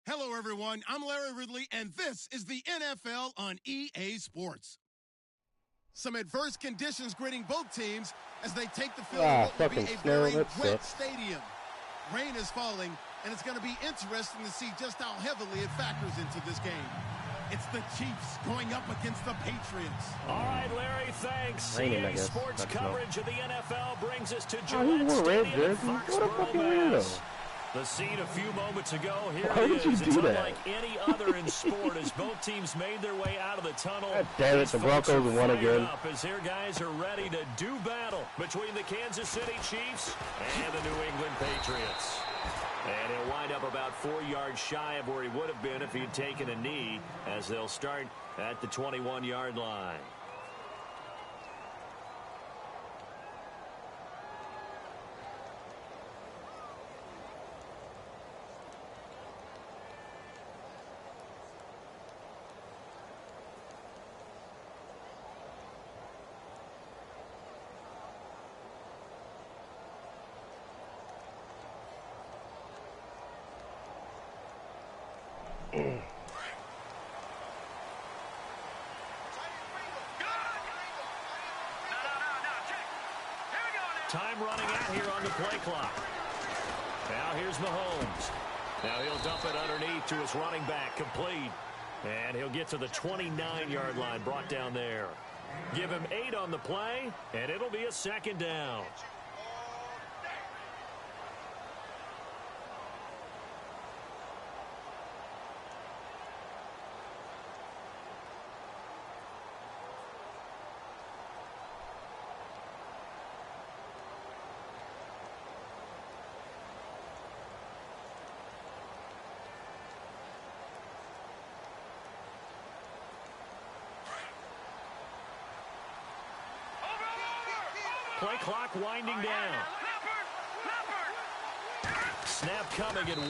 Hello, everyone. I'm Larry Ridley, and this is the NFL on EA Sports. Some adverse conditions greeting both teams as they take the field in what will be a very wet stadium. Rain is falling, and it's going to be interesting to see just how heavily it factors into this game. It's the Chiefs going up against the Patriots. All right, Larry, thanks. EA Sports coverage of the NFL brings us to Gillette Stadium in Foxborough, Mass. The scene a few moments ago, here it is. It's unlike any other in sport as both teams made their way out of the tunnel. God damn it, the Broncos won again. As here guys are ready to do battle between the Kansas City Chiefs and the New England Patriots. And he'll wind up about 4 yards shy of where he would have been if he'd taken a knee, as they'll start at the 21-yard line. Time running out here on the play clock. Now here's Mahomes. Now he'll dump it underneath to his running back, complete. And he'll get to the 29-yard line, brought down there. Give him 8 on the play, and it'll be a second down. Play clock winding down. Snap coming at 1,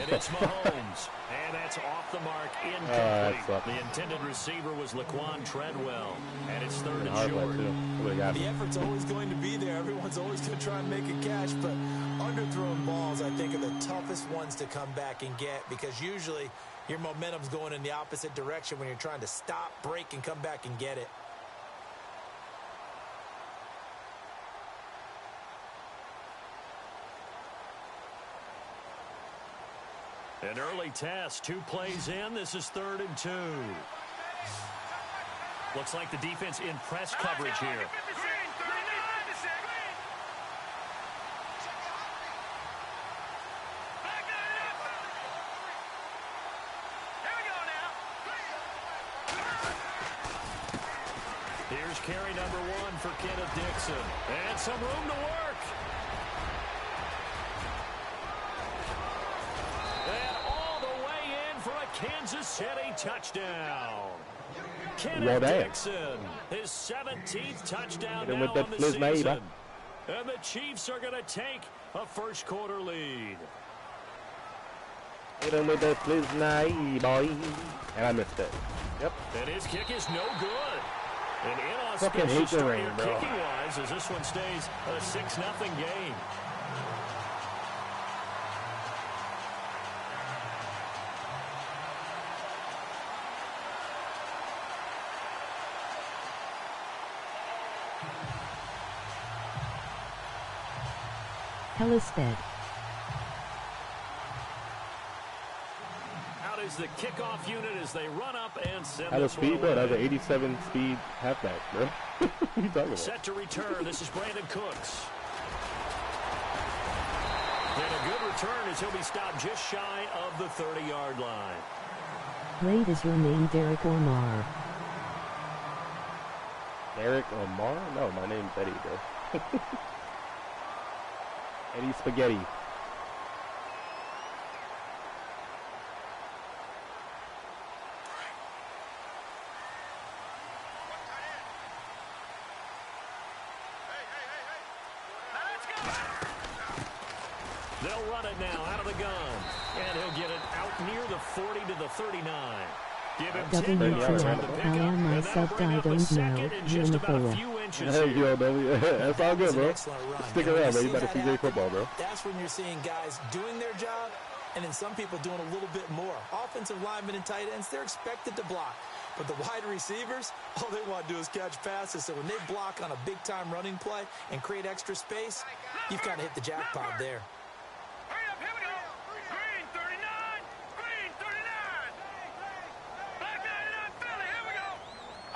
and it's Mahomes. And that's off the mark, incomplete. The intended receiver was Laquan Treadwell, and it's 3rd and short. The effort's always going to be there. Everyone's always going to try and make a catch, but underthrown balls, I think, are the toughest ones to come back and get, because usually your momentum's going in the opposite direction when you're trying to stop, break, and come back and get it. An early test, 2 plays in. This is 3rd and 2. Looks like the defense in press coverage here. Here's carry number 1 for Kenneth Dixon. And some room to work. Kansas City touchdown. Kenneth Dixon, his 17th touchdown now on the season. And the Chiefs are going to take a first-quarter lead. Hit him with the Fliznai, boy. And I missed it. Yep. And his kick is no good. An inauspicious start here kicking-wise as this one stays a 6-0 game. Hellisted. Out is the kickoff unit as they run up and send this speed, bro. That's an 87 speed halfback, bro. What are you talking about? Set to return. This is Brandon Cooks. And a good return as he'll be stopped just shy of the 30-yard line. Blade is your name, Derek Omar. Derek Omar? No, my name's Eddie, bro. Eddie Spaghetti. They'll run it now out of the gun. And he'll get it out near the 40 to the 39. Give him 10 yards on the pickup. I am myself, I don't know. Just about a few inches hey, yo, that's all good, bro. Stick around, bro. You better see great football, bro. That's when you're seeing guys doing their job and then some people doing a little bit more. Offensive linemen and tight ends, they're expected to block. But the wide receivers, all they want to do is catch passes. So when they block on a big-time running play and create extra space, you've kind of hit the jackpot there. Hurry up, here we go. Green 39, green 39. Black 99 Philly, here we go.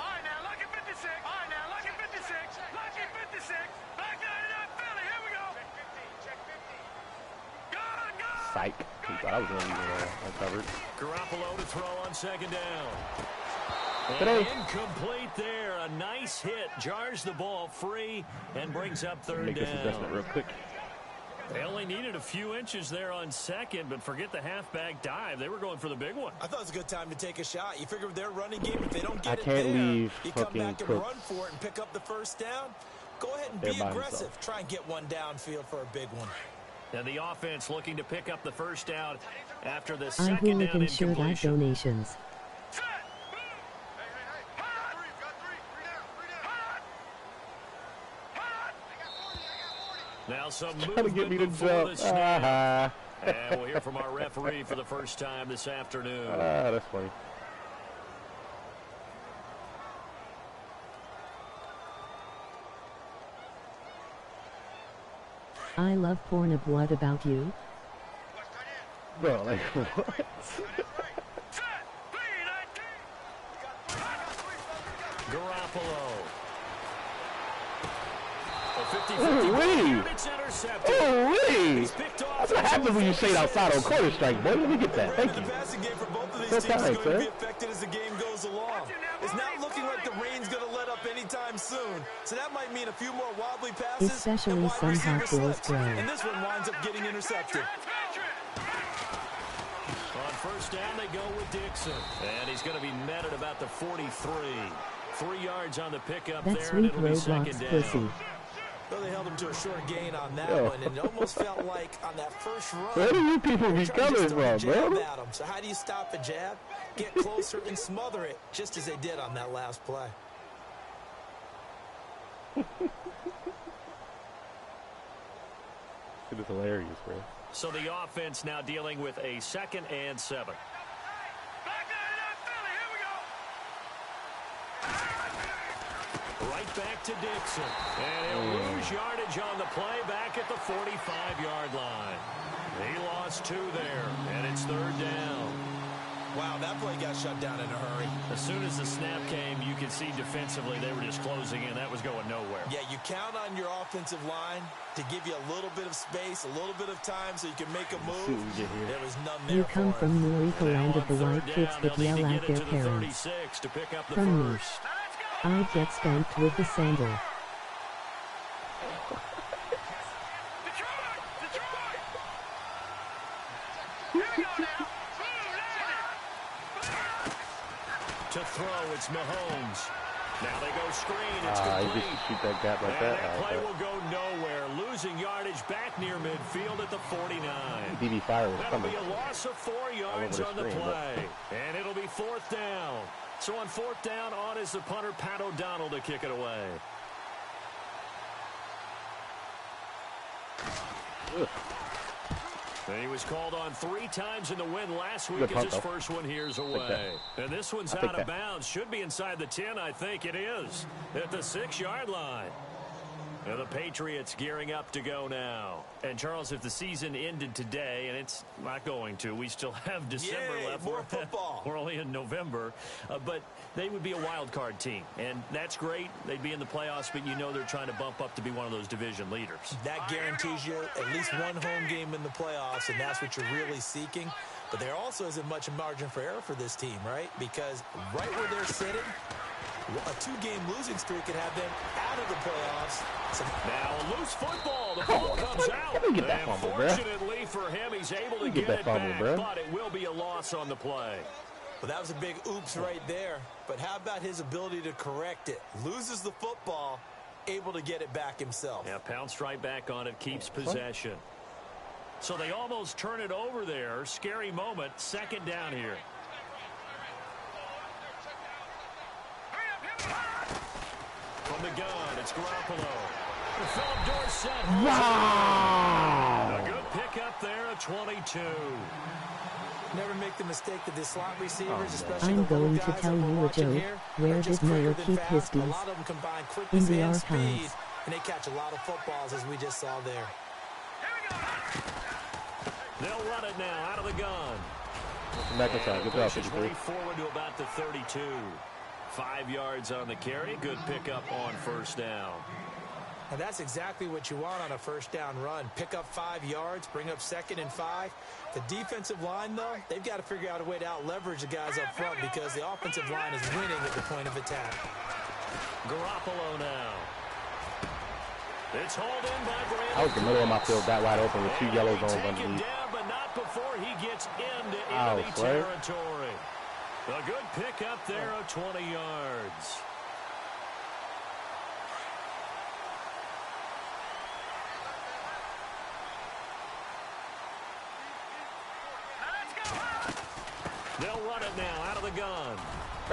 All right, now, lucky 56. All right, now, lucky 56. Lucky 56. Black 99 Philly, here we go. Check 50. Good. Psych. He thought I was going to be uncovered. Garoppolo to throw on second down. Incomplete there. A nice hit. Jars the ball free and brings up third Make this adjustment down. real quick. They only needed a few inches there on second, but forget the halfback dive. They were going for the big one. I thought it was a good time to take a shot. You figure with their running game, if they don't get I it can't there, leave you come fucking back and Cooks. run for it and pick up the first down. Go ahead and They're be by aggressive. himself. Try and get one downfield for a big one. And the offense looking to pick up the first down after the I will second look down and share that incompletion. donations. Now some Trying to get movement me to before jump. the snap. And we'll hear from our referee for the first time this afternoon. That's funny. I love porn. What about you? Bro, like, what? Garoppolo. A 50-50 Ooh-wee. it's intercepted. Oh, He's picked off. that's what happens when you shade outside on quarter strike, boy. Let me get that. Thank The you. passing game for both of these Good teams is time, going sir. to be affected as the game goes along. It's not looking like the rain's going to let up anytime soon. So that might mean a few more wobbly passes. Especially and wide some receiver hot boys slips. throw. And this one winds up getting intercepted. On first down, they go with Dixon. And he's going to be met at about the 43. 3 yards on the pickup That there, and sweet it'll be Roblox second down. pussy. Well, they held him to a short gain on that Yo. one, and it almost felt like on that first run. Where do you people be they're trying to coming just throw a from, jab bro? at him. So how do you stop a jab? Get closer and smother it, just as they did on that last play. It is hilarious, bro. So the offense now dealing with a 2nd and 7. Right back to Dixon. And he'll lose yardage on the play back at the 45-yard line. He lost 2 there, and it's third down. Wow, that play got shut down in a hurry. As soon as the snap came, you could see defensively they were just closing in. That was going nowhere. Yeah, you count on your offensive line to give you a little bit of space, a little bit of time so you can make a see what move. we get here. There was none there You for come him. from Noriko Now land on of the third white kids down, that they'll yell need to at get it their to the parents. 36 to pick up the From me. first. I get spanked with the sander. To throw, it's Mahomes. Now they go screen. It's He complete. gets to shoot that gap like And that. that play will go nowhere. Losing yardage back near midfield at the 49. DB Fire was That'll coming. be a loss of 4 yards over on the the screen, play. And it'll be 4th down. So on 4th down, on is the punter, Pat O'Donnell, to kick it away. Ugh. And he was called on 3 times in the win last week Good as punt, his though. first one here's away. And this one's I'll take out of that. bounds. Should be inside the 10, I think it is. At the 6-yard line. And the Patriots gearing up to go now. And, Charles, if the season ended today, and it's not going to, we still have December Yay, left. more football. We're only in November. But they would be a wild card team. And that's great. They'd be in the playoffs, but you know they're trying to bump up to be one of those division leaders. That guarantees you at least one home game in the playoffs, and that's what you're really seeking. But there also isn't much margin for error for this team, right? Because right where they're sitting, a 2-game losing streak could have them out of the playoffs. So Now a loose football. The ball comes out. Let me get that And fumble, bruh. fortunately for him, he's able to me get get that it fumble, back, bruh. but it will be a loss on the play. well, that was a big oops right there. But how about his ability to correct it? Loses the football, able to get it back himself. Yeah, pounced right back on it, keeps possession. So they almost turn it over there. Scary moment. 2nd down here. From the gun, it's Garoppolo. Philip Dorsett. Wow! A good pickup up there at 22. Never make the mistake of the slot receivers, especially I'm the little going to guys tell that we're you a watching joke. here. Where They're did just Noah quicker than keep his fast. A beast? lot of them combine In quickness the and archives. speed, and they catch a lot of footballs, as we just saw there. They'll run it now out of the gun. Back inside. Good job, Pushes way forward to about the 32. 5 yards on the carry. Good pickup on first down. And that's exactly what you want on a first down run. Pick up 5 yards, bring up 2nd and 5. The defensive line, though, they've got to figure out a way to out-leverage the guys up front because the offensive line is winning at the point of attack. Garoppolo now. It's hauled in by Brandon. I was in the middle of my field that wide open with 2 yellow zones underneath. Down, but not before he gets into enemy territory. A good pickup there of 20 yards. They'll run it now out of the gun.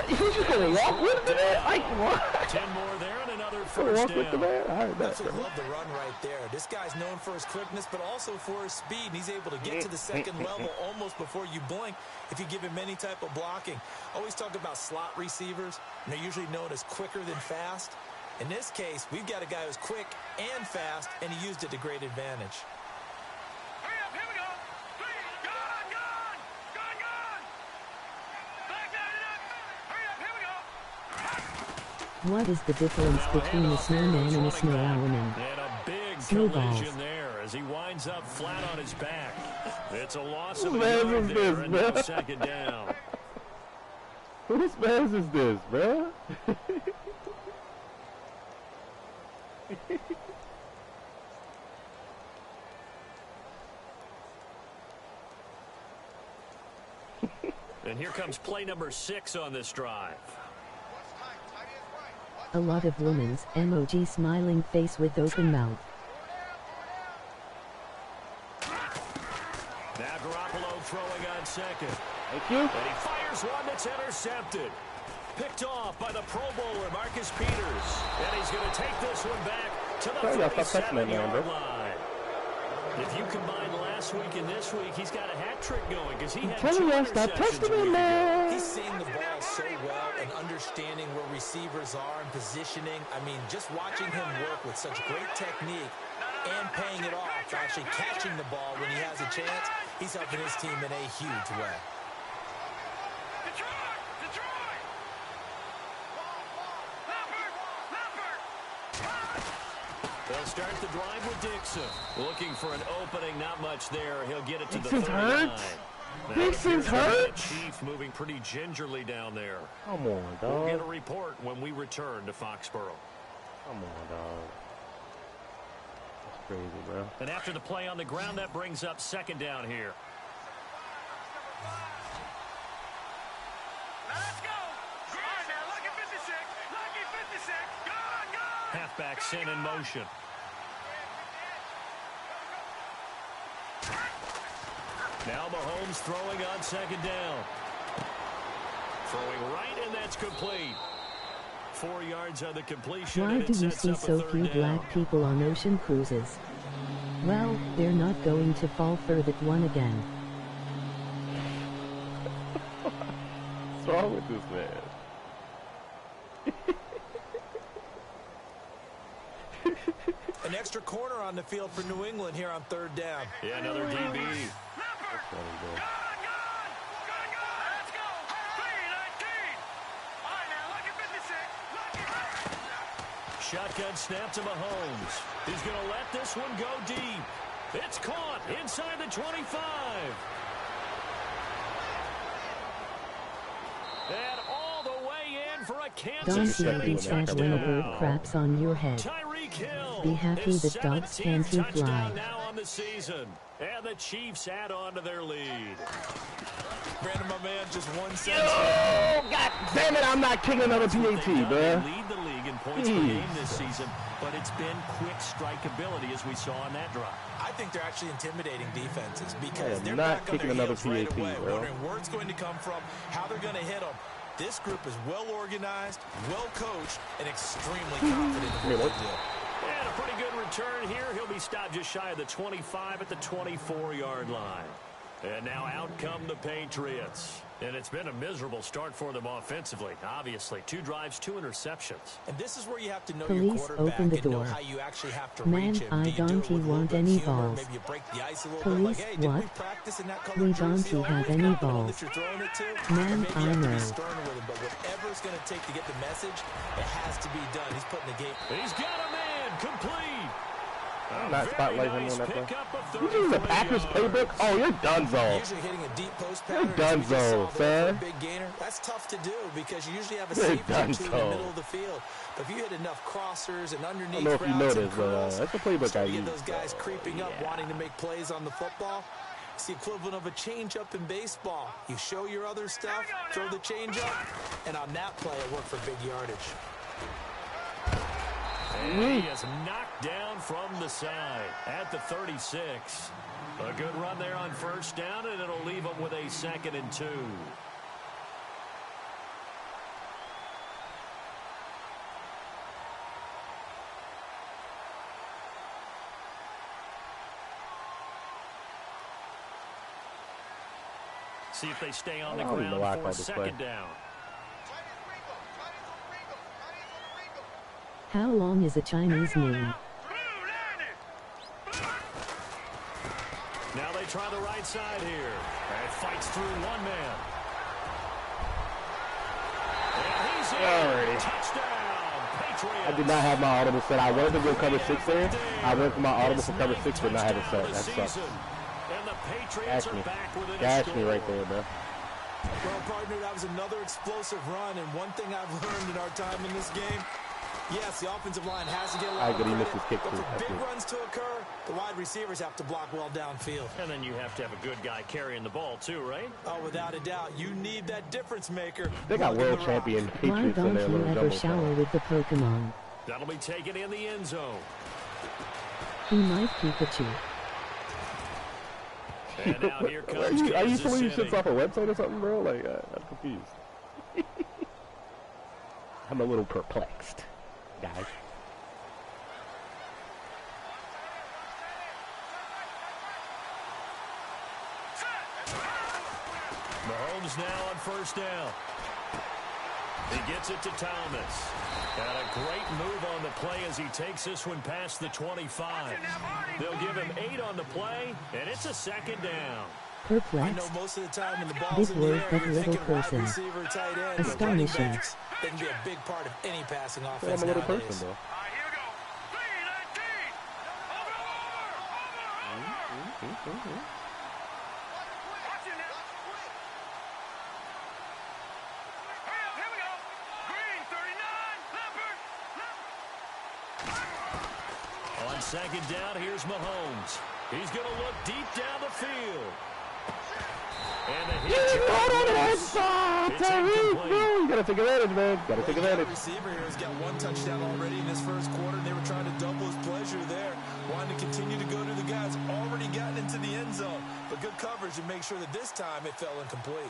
He's just going to walk with the man? Like, what? 10 more there and another first walk down. with the man? I heard that. Absolutely love the run right there. This guy's known for his quickness, but also for his speed. And he's able to get to the second level almost before you blink if you give him any type of blocking. Always talk about slot receivers, and they're usually known as quicker than fast. In this case, we've got a guy who's quick and fast, and he used it to great advantage. Hurry up, here we go. Gone, gone, gone, gone. Back 99. Hurry up, here we go. What is the difference between a snowman and a snow element? And a big Snowballs. collision there as he winds up flat on his back. It's a loss of Whose a man yard is there this, and now man? second down. Whose man is this, bro? And here comes play number 6 on this drive. A lot of women's emoji smiling face with open mouth. Now Garoppolo throwing on second. Thank you. And he fires one that's intercepted. Picked off by the Pro Bowler, Marcus Peters. And he's going to take this one back to the 47-yard line. If you combine last week and this week, he's got a hat trick going because he had 2 interceptions a week ago. He's seeing the ball so well and understanding where receivers are and positioning. I mean, just watching him work with such great technique and paying it off, actually catching the ball when he has a chance, he's helping his team in a huge way. Detroit! Detroit! Leopard! They'll start the drive with Dixon. Looking for an opening, not much there. He'll get it to the Dixon's 39. hurt. Dixon's hurt. Chief moving pretty gingerly down there. Come on, We'll get a dog. report when we return to Foxborough. Come on, dog. That's crazy, bro. And after the play on the ground, that brings up second down here. Let's go! All right, now, lucky 56. Lucky 56. Gone, gone! Halfback sent in motion. Now Mahomes throwing on second down. Throwing right, and that's complete. 4 yards on the completion. Why and it do you sets see up a so third few down. black people on ocean cruises? Well, they're not going to fall for that one again. What's wrong with this man? An extra corner on the field for New England here on third down. Yeah, another DB. Leopard! Gone, gone! Gone, gone! Let's go! 319! All right, now, lucky 56. Lucky! Shotgun snap to Mahomes. He's going to let this one go deep. It's caught inside the 25. And all the way in for a Don't Kansas you City be sad when a bird touchdown. craps on your head. Tyreek Hill. Be happy his that dogs 17th can't fly. touchdown now on the season. And the Chiefs add on to their lead. Brandon, my man, just 1 second. Oh, God damn it, I'm not kicking another PAT, They bro. lead the league in points per game this season, but it's been quick strikeability as we saw on that drive. I think they're actually intimidating defenses because am they're not back on kicking their another heels right PAT, away, bro. wondering where it's going to come from, how they're going to hit them. This group is well organized, well coached, and extremely confident in what they do. And a pretty good return here. He'll be stopped just shy of the 25 at the 24-yard line. And now out come the Patriots. And it's been a miserable start for them offensively. Obviously, 2 drives, 2 interceptions. And this is where you have to know Police your quarterback open the and know door. how you actually have to Man, reach him. I Do you do don't it with a little want bit of any humor? balls. Maybe you break the ice a little Police bit. Like, hey, did we what? practice in that We color don't jersey? have Always any confident balls. that you're throwing it to. Man, Or maybe I you have to know. be stern with him, but whatever it's going to take to get the message, it has to be done. He's putting the game. He's got a man complete. Not spotlight him Nice on that play. pickup of You using the 34 Packers yards. playbook? Oh, you're donezo. Usually hitting a deep post You're pattern, as we just saw donezo, there for a son. big gainer. That's tough to do because you usually have a You're safety or 2 in the donezo. middle of the field. But if you hit enough crossers and I underneath don't know if you routes and noticed, but curls, that's the playbook I start to get use. those guys so, creeping up, yeah. wanting to make plays on the football. It's the equivalent of a change-up in baseball. You show your other stuff, throw the change-up, and on that play, it worked for big yardage. And he is knocked down from the side at the 36. A good run there on first down, and it'll leave him with a 2nd and 2. See if they stay on the I don't even know why I ground for called this play. 2nd down. How long is a Chinese name? Now they try the right side here. And fights through one man. And he's in. Alrighty. Touchdown, Patriots. I did not have my audible set. I wanted to go cover 6 there. I went for my audible for cover 6, but not have it set. That sucks. And the Patriots Gash are me. back within a Gash me score. right there, bro. Well, partner, that was another explosive run, and one thing I've learned in our time in this game, yes, the offensive line has to get a lot of He credit, missed his kick but too. for That's big it. runs to occur, the wide receivers have to block well downfield. And then you have to have a good guy carrying the ball too, right? Oh, without a doubt, you need that difference maker. They got lugging world the rock. champion Why Patriots in don't their you little ever jumbo shower time. with the Pokemon? That'll be taken in the end zone. He might Pikachu. And now here comes Are you Kansas pulling these City. shits off a website or something, bro? Like, I'm confused. I'm a little perplexed, guys. Mahomes now on first down. He gets it to Thomas. And a great move on the play as he takes this one past the 25. They'll give him 8 on the play, and it's a 2nd down. I know Perplexed. most of the time when the ball's Big in the word, air, but you're little thinking wide person. receiver, tight end, but running Astonishing. backs, they can be a big part of any passing I'm offense a little nowadays. person, bro. All right, here we go. 3-19. Over. Watch it now. Hurry up, here we go. Green, 39. Leopard. On 2nd down, here's Mahomes. He's going to look deep down the field. And the hit. It's incomplete. You gotta take advantage, man. Gotta take The advantage. receiver here has got 1 touchdown already in this first quarter, and they were trying to double his pleasure there, wanting to continue to go to the guys already gotten into the end zone. But good coverage to make sure that this time it fell incomplete.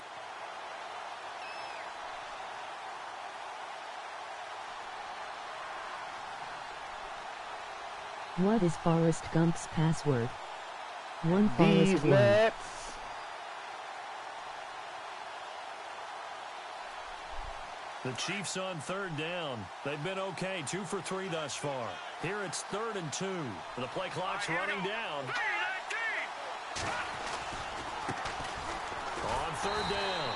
What is Forrest Gump's password? One These Forrest one. nuts. The Chiefs on 3rd down. They've been okay, 2 for 3 thus far. Here it's 3rd and 2. The play clock's running down. 3-19. On 3rd down,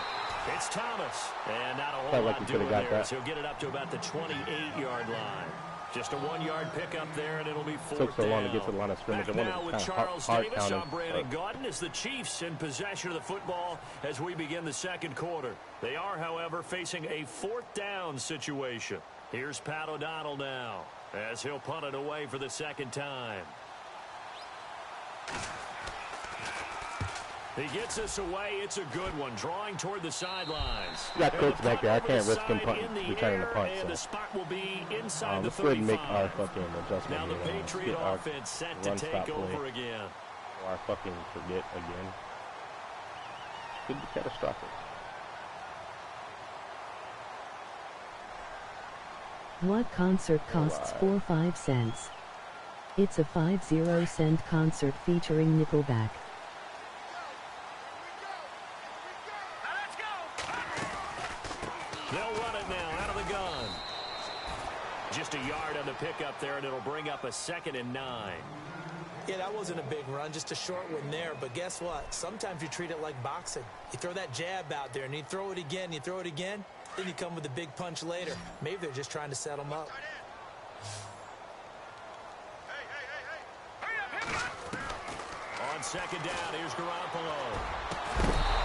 it's Thomas. And not a whole Felt like lot he doing could've got there that. as he'll get it up to about the 28-yard line. Just a 1-yard pickup there, and it'll be 4th Took so long to down. get to the line of scrimmage. Back I wanted now to with kind of Charles hard Davis. count I'm him, Brandon but- Gaudin. It's the Chiefs in possession of the football as we begin the 2nd quarter. They are, however, facing a 4th down situation. Here's Pat O'Donnell now as he'll punt it away for the 2nd time. He gets us away. It's a good one. Drawing toward the sidelines. You got And Cooks the back there. I punt can't over the risk him side punting, in the returning the air, punt, And so. the spot will be inside the Let's go ahead and make our 35. fucking adjustment Now the here. Let's Patriot get our offense set to run take stop over play. again. Or I fucking forget again. Could be catastrophic. What concert costs 4 5 cents? It's a 50-cent concert featuring Nickelback. Let's go. They'll run it now out of the gun. Just a yard on the pickup there, and it'll bring up a 2nd and 9. Yeah, that wasn't a big run, just a short one there. But guess what? Sometimes you treat it like boxing. You throw that jab out there, and you throw it again, then you come with a big punch later. Maybe they're just trying to set them up. On 2nd down, here's Garoppolo.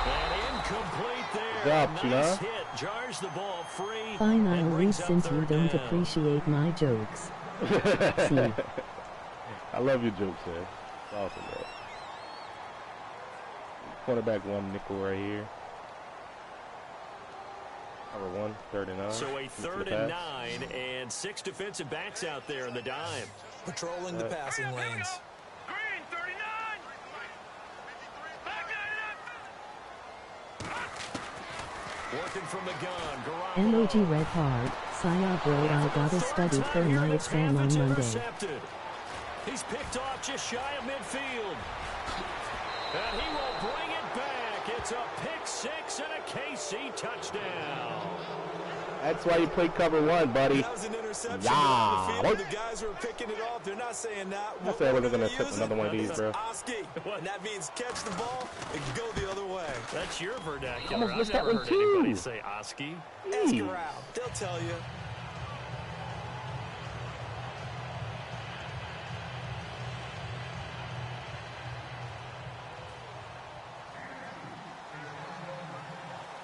And incomplete there. Nice hit. Jars the ball free. Fine, I'll leave since you don't appreciate my jokes. See. I love your jokes, man. It's awesome, bro. Quarterback 1 nickel right here. Number 1, 3rd and 9. So a 3rd and 9 and 6 defensive backs out there in the dime. Patrolling the passing lanes. Green 39. Black 99. Working from the gun. Garoppolo. Emoji red hard. Saya bro, I gotta study for my exam on Monday. He's picked off just shy of midfield. And he will bring it back. It's a pick 6 and a KC touchdown. That's why you play cover 1, buddy. That was an interception. Yeah. The guys who are picking it off, they're not saying that. I said I wasn't going to attempt another one of these, bro. And that means catch the ball and go the other way. That's your vernacular. Almost missed I've that never one, heard anybody too. say Oski. Ask around. They'll tell you.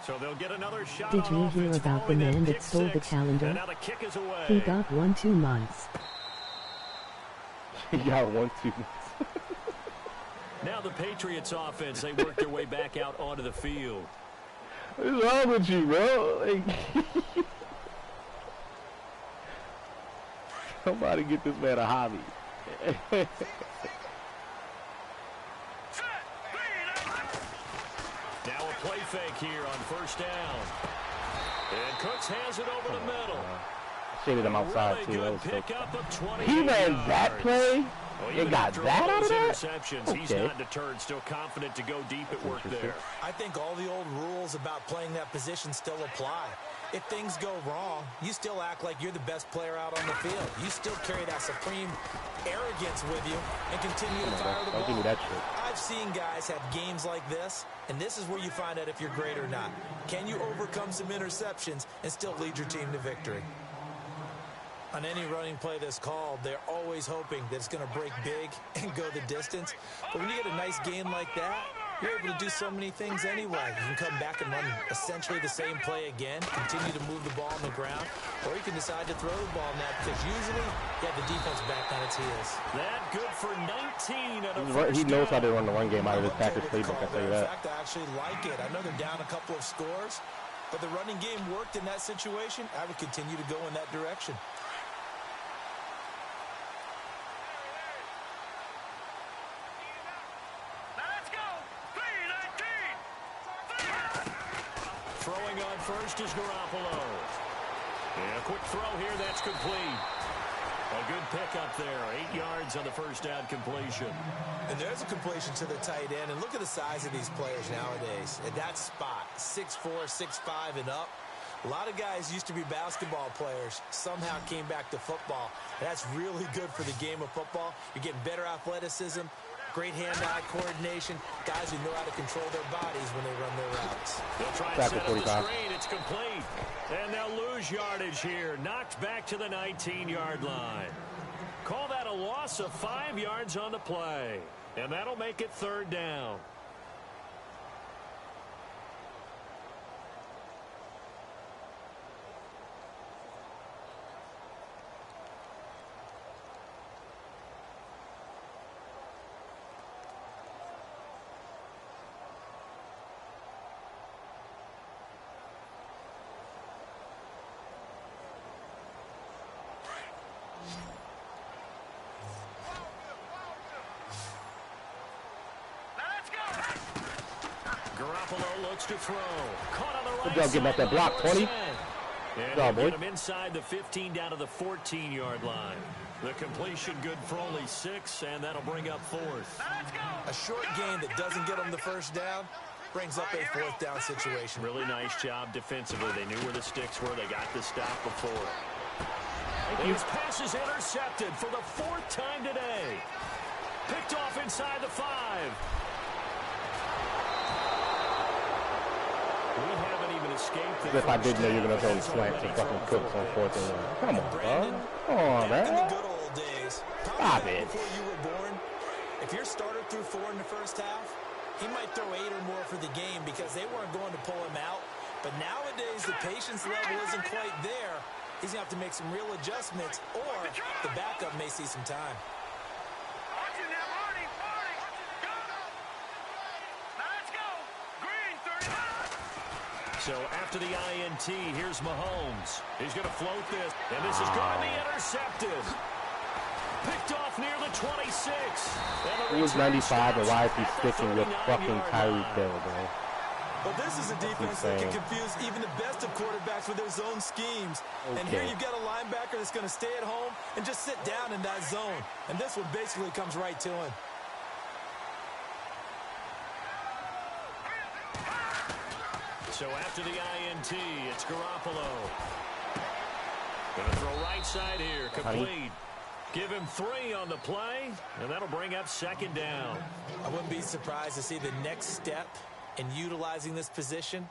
So they'll get another shot. Did you hear about the man that stole the calendar? Now the kick is away. He got 1 2 months. He got 1 2 months. Now the Patriots offense, they work their way back out onto the field. What's wrong with you, bro? Like, somebody get this man a hobby. Now a play fake here on 1st down. And Cooks has it over the middle. Shaded him outside, Really too. good That was so pickup of 28 He ran that yards. play? Well, You even got after that all out of those that? interceptions, he's Okay. not deterred, still confident to go deep at work there. I think all the old rules about playing that position still apply. If things go wrong, you still act like you're the best player out on the field. You still carry that supreme arrogance with you and continue to fire the Don't give me ball. that shit. I've seen guys have games like this, and this is where you find out if you're great or not. Can you overcome some interceptions and still lead your team to victory? On any running play that's called, they're always hoping that it's going to break big and go the distance. But when you get a nice game like that, you're able to do so many things anyway. You can come back and run essentially the same play again, continue to move the ball on the ground, or you can decide to throw the ball now because usually you have the defense back on its heels. That good for 19 and a first He knows how down. to run the run game out of his Okay Packers with the playbook, call I'll tell you there. In that. fact, I actually like it. I know they're down a couple of scores, but the running game worked in that situation. I would continue to go in that direction. Throwing on first is Garoppolo. And a quick throw here, that's complete. A good pickup there, 8 yards on the first down completion. And there's a completion to the tight end. And look at the size of these players nowadays. At that spot, 6'4", 6'5", and up. A lot of guys used to be basketball players, somehow came back to football. And that's really good for the game of football. You're getting better athleticism, great hand-eye coordination, guys who know how to control their bodies when they run their routes. They'll try and set up the screen. It's complete. And they'll lose yardage here. Knocked back to the 19-yard line. Call that a loss of 5 yards on the play. And that'll make it 3rd down. Garoppolo looks to throw. Caught on the right Good job getting at that block, 20. And get him inside the 15 down to the 14-yard line. The completion good for only 6, and that'll bring up 4th. A short gain that doesn't get them the first down brings up a 4th down situation. Really nice job defensively. They knew where the sticks were. They got the stop before. His pass is intercepted for the 4th time today. Picked off inside the 5. We haven't even escaped the if I didn't know you were going to throw slants and fucking Cooks on 4th and 1. Come on, bro. Come on, man. In the good old days, stop it. Before you were born, if your starter threw 4 in the first half, he might throw 8 or more for the game because they weren't going to pull him out. But nowadays, the patience level isn't quite there. He's going to have to make some real adjustments, or the backup may see some time. So after the INT, here's Mahomes. He's going to float this, and this is going to be intercepted. Picked off near the 26. He was 95, and why is he sticking with fucking Tyreek Hill, bro? Well, this is a defense that can confuse even the best of quarterbacks with their zone schemes. Okay. And here you've got a linebacker that's going to stay at home and just sit down in that zone. And this one basically comes right to him. So after the INT, it's Garoppolo. Going to throw right side here, complete. Give him 3 on the play, and that'll bring up 2nd down. I wouldn't be surprised to see the next step in utilizing this position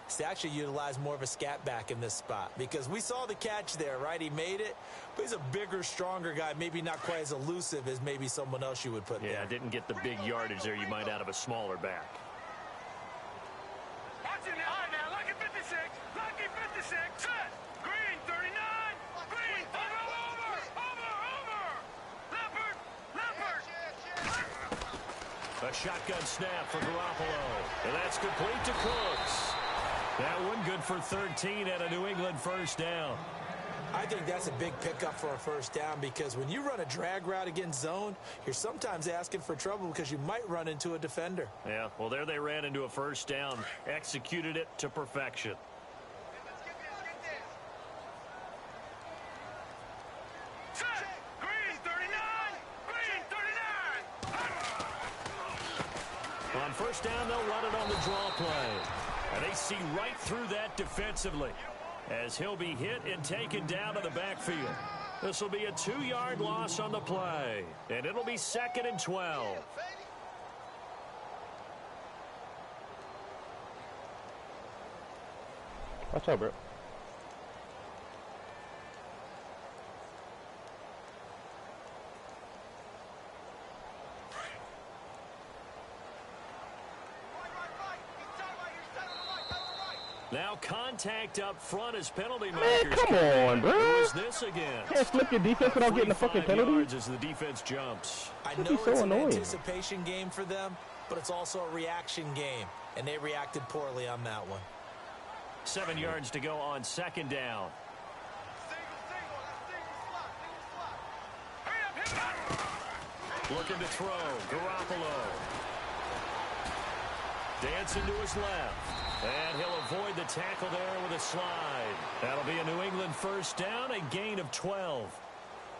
is to actually utilize more of a scat back in this spot, because we saw the catch there, right? He made it, but he's a bigger, stronger guy, maybe not quite as elusive as maybe someone else you would put there. Yeah, didn't get the big yardage there you might out of a smaller back. Watch it now. Now, lucky 56. Lucky 56. Set. Green 39. Green. Over. Leopard. A shotgun snap for Garoppolo. And that's complete to Cooks. That one good for 13 and a New England 1st down. I think that's a big pickup for a 1st down, because when you run a drag route against zone, you're sometimes asking for trouble because you might run into a defender. Yeah, well, there they ran into a 1st down, executed it to perfection. Set. Green 39. Green 39. On 1st down, they'll run it on the draw play. And they see right through that defensively, as he'll be hit and taken down to the backfield. This will be a 2-yard loss on the play, and it'll be 2nd and 12. What's up, bro? Now contact up front as penalty Man, markers. come on, bro. Who is this again? Can't flip your defense without getting the fucking penalty. Yards as the defense jumps. I know it's an anticipation game for them, but it's also a reaction game, and they reacted poorly on that one. 7 yards to go on 2nd down. Looking to throw. Garoppolo. Dancing to his left. And he'll avoid the tackle there with a slide. That'll be a New England 1st down, a gain of 12.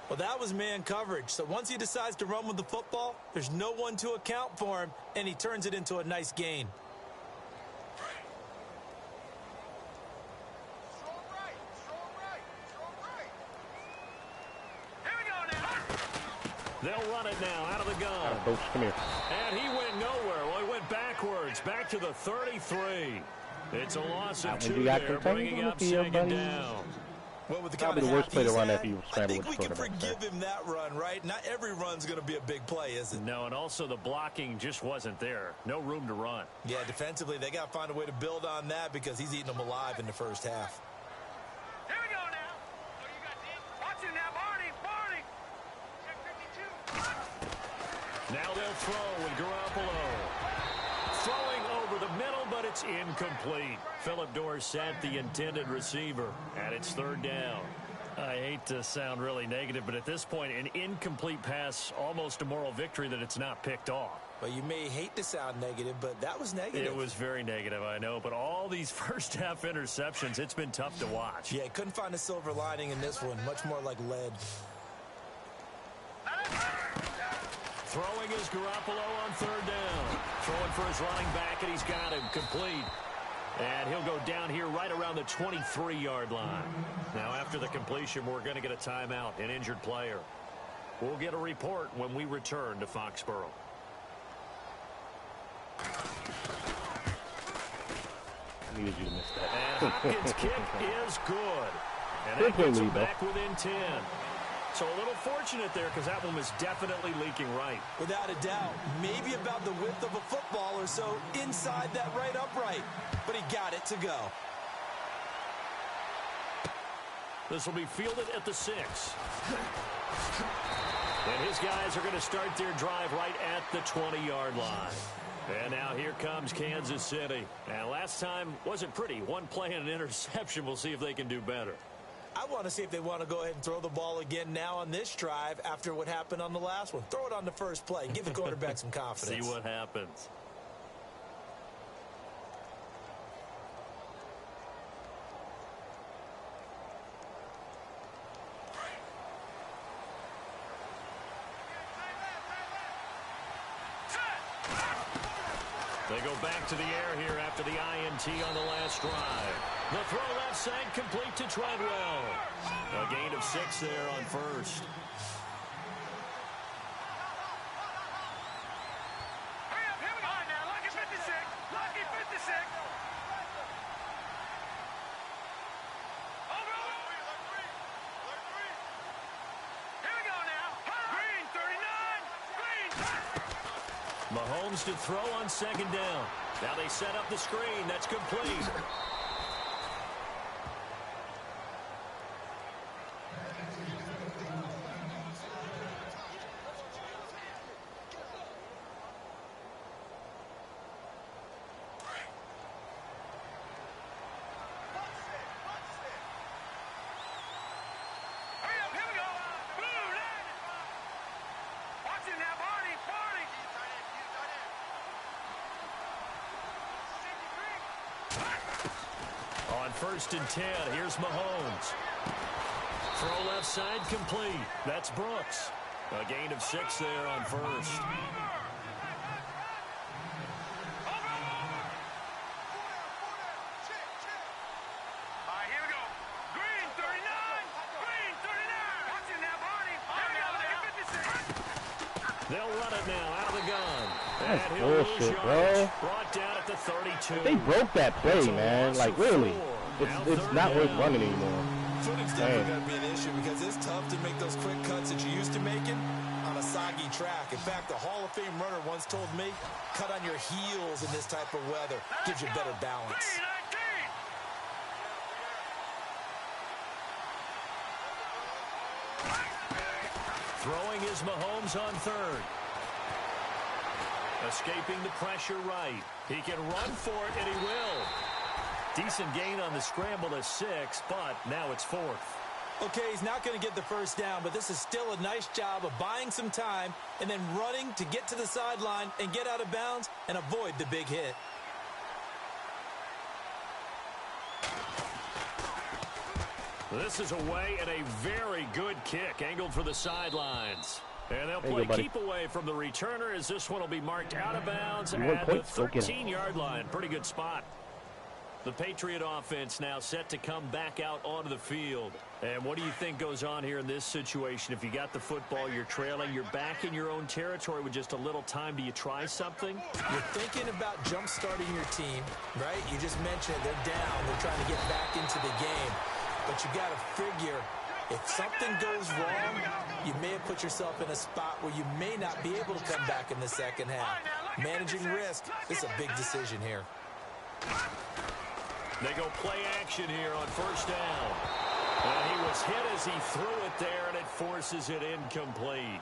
Well, that was man coverage. So once he decides to run with the football, there's no one to account for him, and he turns it into a nice gain. They'll run it now out of the gun. Coach, come here. And he went nowhere. Well, he went backwards, back to the 33. It's a loss of 2 there, bringing up 2nd down. Well, with the Probably the worst play to run after you scramble with the I think we can quarterback. forgive him that run, right? Not every run's going to be a big play, is it? No, and also the blocking just wasn't there. No room to run. Yeah, defensively, they got to find a way to build on that because he's eating them alive in the 1st half. Here we go now. Oh, you got this. Watch it now, Barney. Check 52. Now they'll throw with Garoppolo. Throwing over the middle, but it's incomplete. Phillip Dorsett, the intended receiver, and it's 3rd down. I hate to sound really negative, but at this point, an incomplete pass, almost a moral victory that it's not picked off. Well, you may hate to sound negative, but that was negative. It was very negative, I know. But all these first-half interceptions, it's been tough to watch. Yeah, couldn't find a silver lining in this one. Much more like lead. Throwing is Garoppolo on third down. Throwing for his running back, and he's got him complete. And he'll go down here right around the 23-yard line. Now, after the completion, we're going to get a timeout, an injured player. We'll get a report when we return to Foxborough. I needed you to miss that. And Hopkins' kick is good. And that gets him back within 10. So a little fortunate there because that one was definitely leaking right. Without a doubt. Maybe about the width of a football or so inside that right upright. But he got it to go. This will be fielded at the 6. And his guys are going to start their drive right at the 20-yard line. And now here comes Kansas City. And last time wasn't pretty. One play and an interception. We'll see if they can do better. I want to see if they want to go ahead and throw the ball again now on this drive after what happened on the last one. Throw it on the first play. Give the quarterback some confidence. See what happens. They go back to the air here after the INT on the last drive. The throw left side complete to Treadwell. A gain of 6 there on first. Hurry up, here we go. All right, now, lucky 56. Lucky 56. Over. Here we go now. Green 39. Green 30. Mahomes to throw on second down. Now they set up the screen. That's complete. Hurry up, here we go. Blue line. Watch it now, Barney. Barney. On first and 10, here's Mahomes. Throw left side complete. That's Brooks. A gain of 6 there on first. All right, here we go. Green 39. Green 39. Watch it now, Barney. Here we go. Look at 56. They'll run it now out of the gun. That's And he'll lose bullshit, yards. bro. Brought down at the 32. They broke that play, man. Like, really. It's not worth running anymore. Footing's definitely going to be an issue because it's tough to make those quick cuts that you used to making on a soggy track. In fact, the Hall of Fame runner once told me, cut on your heels in this type of weather. Gives you better balance. Green 19. Throwing is Mahomes on third. Escaping the pressure right. He can run for it, and he will. Decent gain on the scramble to 6, but now it's 4th. Okay, he's not going to get the first down, but this is still a nice job of buying some time and then running to get to the sideline and get out of bounds and avoid the big hit. This is away and a very good kick angled for the sidelines. And they'll play keep away from the returner as this one will be marked out of bounds at the 13-yard line. Pretty good spot. The Patriot offense now set to come back out onto the field. And what do you think goes on here in this situation? If you got the football, you're trailing, you're back in your own territory with just a little time. Do you try something? You're thinking about jump-starting your team, right? You just mentioned they're down. They're trying to get back into the game. But you got to figure, if something goes wrong, you may have put yourself in a spot where you may not be able to come back in the second half. Managing risk, this is a big decision here. They go play action here on first down. And he was hit as he threw it there, and it forces it incomplete.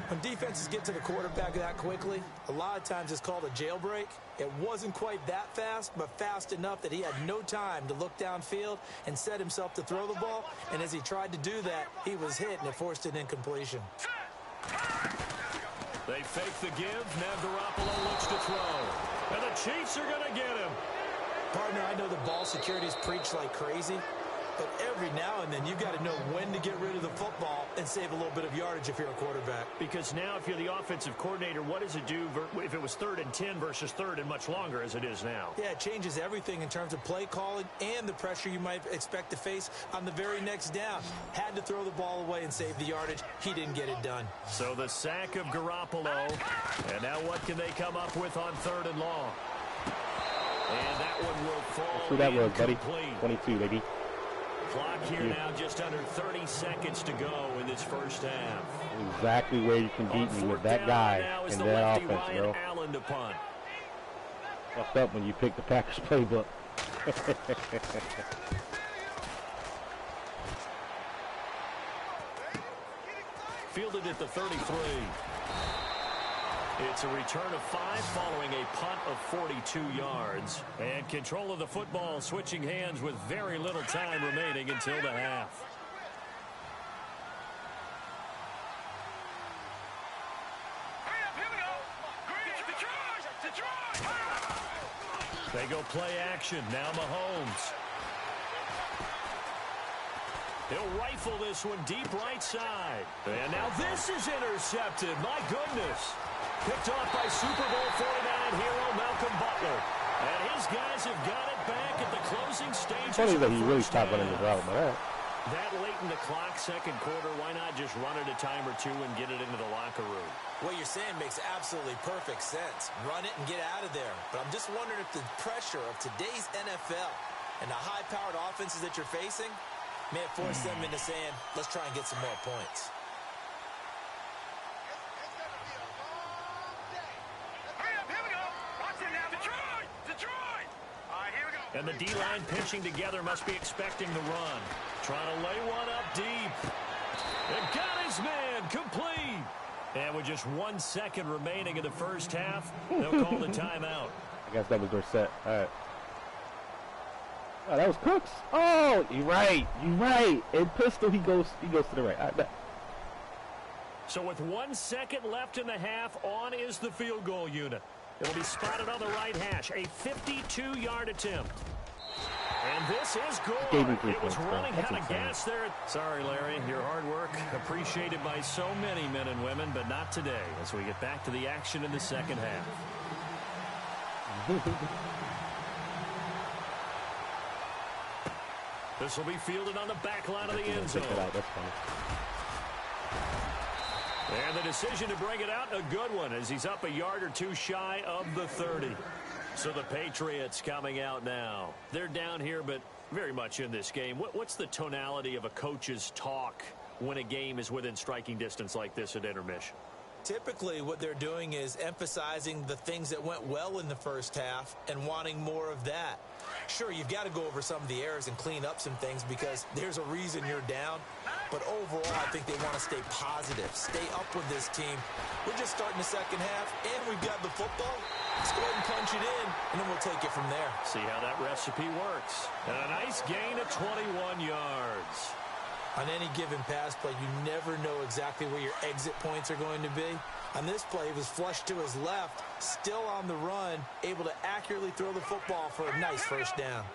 When defenses get to the quarterback that quickly, a lot of times it's called a jailbreak. It wasn't quite that fast, but fast enough that he had no time to look downfield and set himself to throw the ball. And as he tried to do that, he was hit, and it forced an incompletion. They fake the give. Now Garoppolo looks to throw. And the Chiefs are going to get him. Partner, I know the ball security's preached like crazy, but every now and then you've got to know when to get rid of the football and save a little bit of yardage if you're a quarterback. Because now if you're the offensive coordinator, what does it do if it was 3rd and 10 versus 3rd and much longer as it is now? Yeah, it changes everything in terms of play calling and the pressure you might expect to face on the very next down. Had to throw the ball away and save the yardage. He didn't get it done. So the sack of Garoppolo. And now what can they come up with on 3rd and long? And that one will fall. That's who that was, buddy. 22, baby. Clock here now, just under 30 seconds to go in this first half. Exactly where you can beat me with that guy and that offense, bro. Allen to punt. Fucked up when you pick the Packers playbook. Fielded at the 33. It's a return of 5 following a punt of 42 yards. And control of the football switching hands with very little time remaining until the half. They go play action. Now Mahomes. He'll rifle this one deep right side. And now this is intercepted. My goodness. Picked off by Super Bowl 49 hero Malcolm Butler. And his guys have got it back at the closing stages. Funny that he really stopped running the route, man. That late in the clock, second quarter, why not just run it a time or two and get it into the locker room? What you're saying makes absolutely perfect sense. Run it and get out of there. But I'm just wondering if the pressure of today's NFL and the high-powered offenses that you're facing may have forced them into saying, let's try and get some more points. And the D-line pinching together must be expecting the run. Trying to lay one up deep. And got his man complete. And with just 1 second remaining in the first half, they'll call the timeout. I guess that was their set. All right. Oh, that was Cooks. Oh, you're right. You're right. In pistol, he goes to the right. I bet. So with 1 second left in the half, on is the field goal unit. It'll be spotted on the right hash. A 52-yard attempt. And this is good. It was running out of gas there. Sorry, Larry. Your hard work appreciated by so many men and women, but not today as we get back to the action in the second half. This will be fielded on the back line of the end zone. And the decision to bring it out, a good one, as he's up a yard or two shy of the 30. So the Patriots coming out now. They're down here, but very much in this game. What's the tonality of a coach's talk when a game is within striking distance like this at intermission? Typically, what they're doing is emphasizing the things that went well in the first half and wanting more of that. Sure, you've got to go over some of the errors and clean up some things because there's a reason you're down. But overall, I think they want to stay positive, stay up with this team. We're just starting the second half, and we've got the football. Let's go ahead and punch it in, and then we'll take it from there. See how that recipe works. And a nice gain of 21 yards. On any given pass play, you never know exactly where your exit points are going to be. On this play, he was flushed to his left, still on the run, able to accurately throw the football for a nice first down.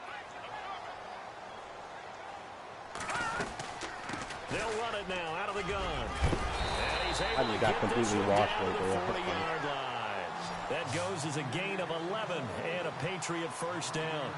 They'll run it now out of the gun. And he's able to get this one down to the 40-yard line. That goes as a gain of 11 and a Patriot first down.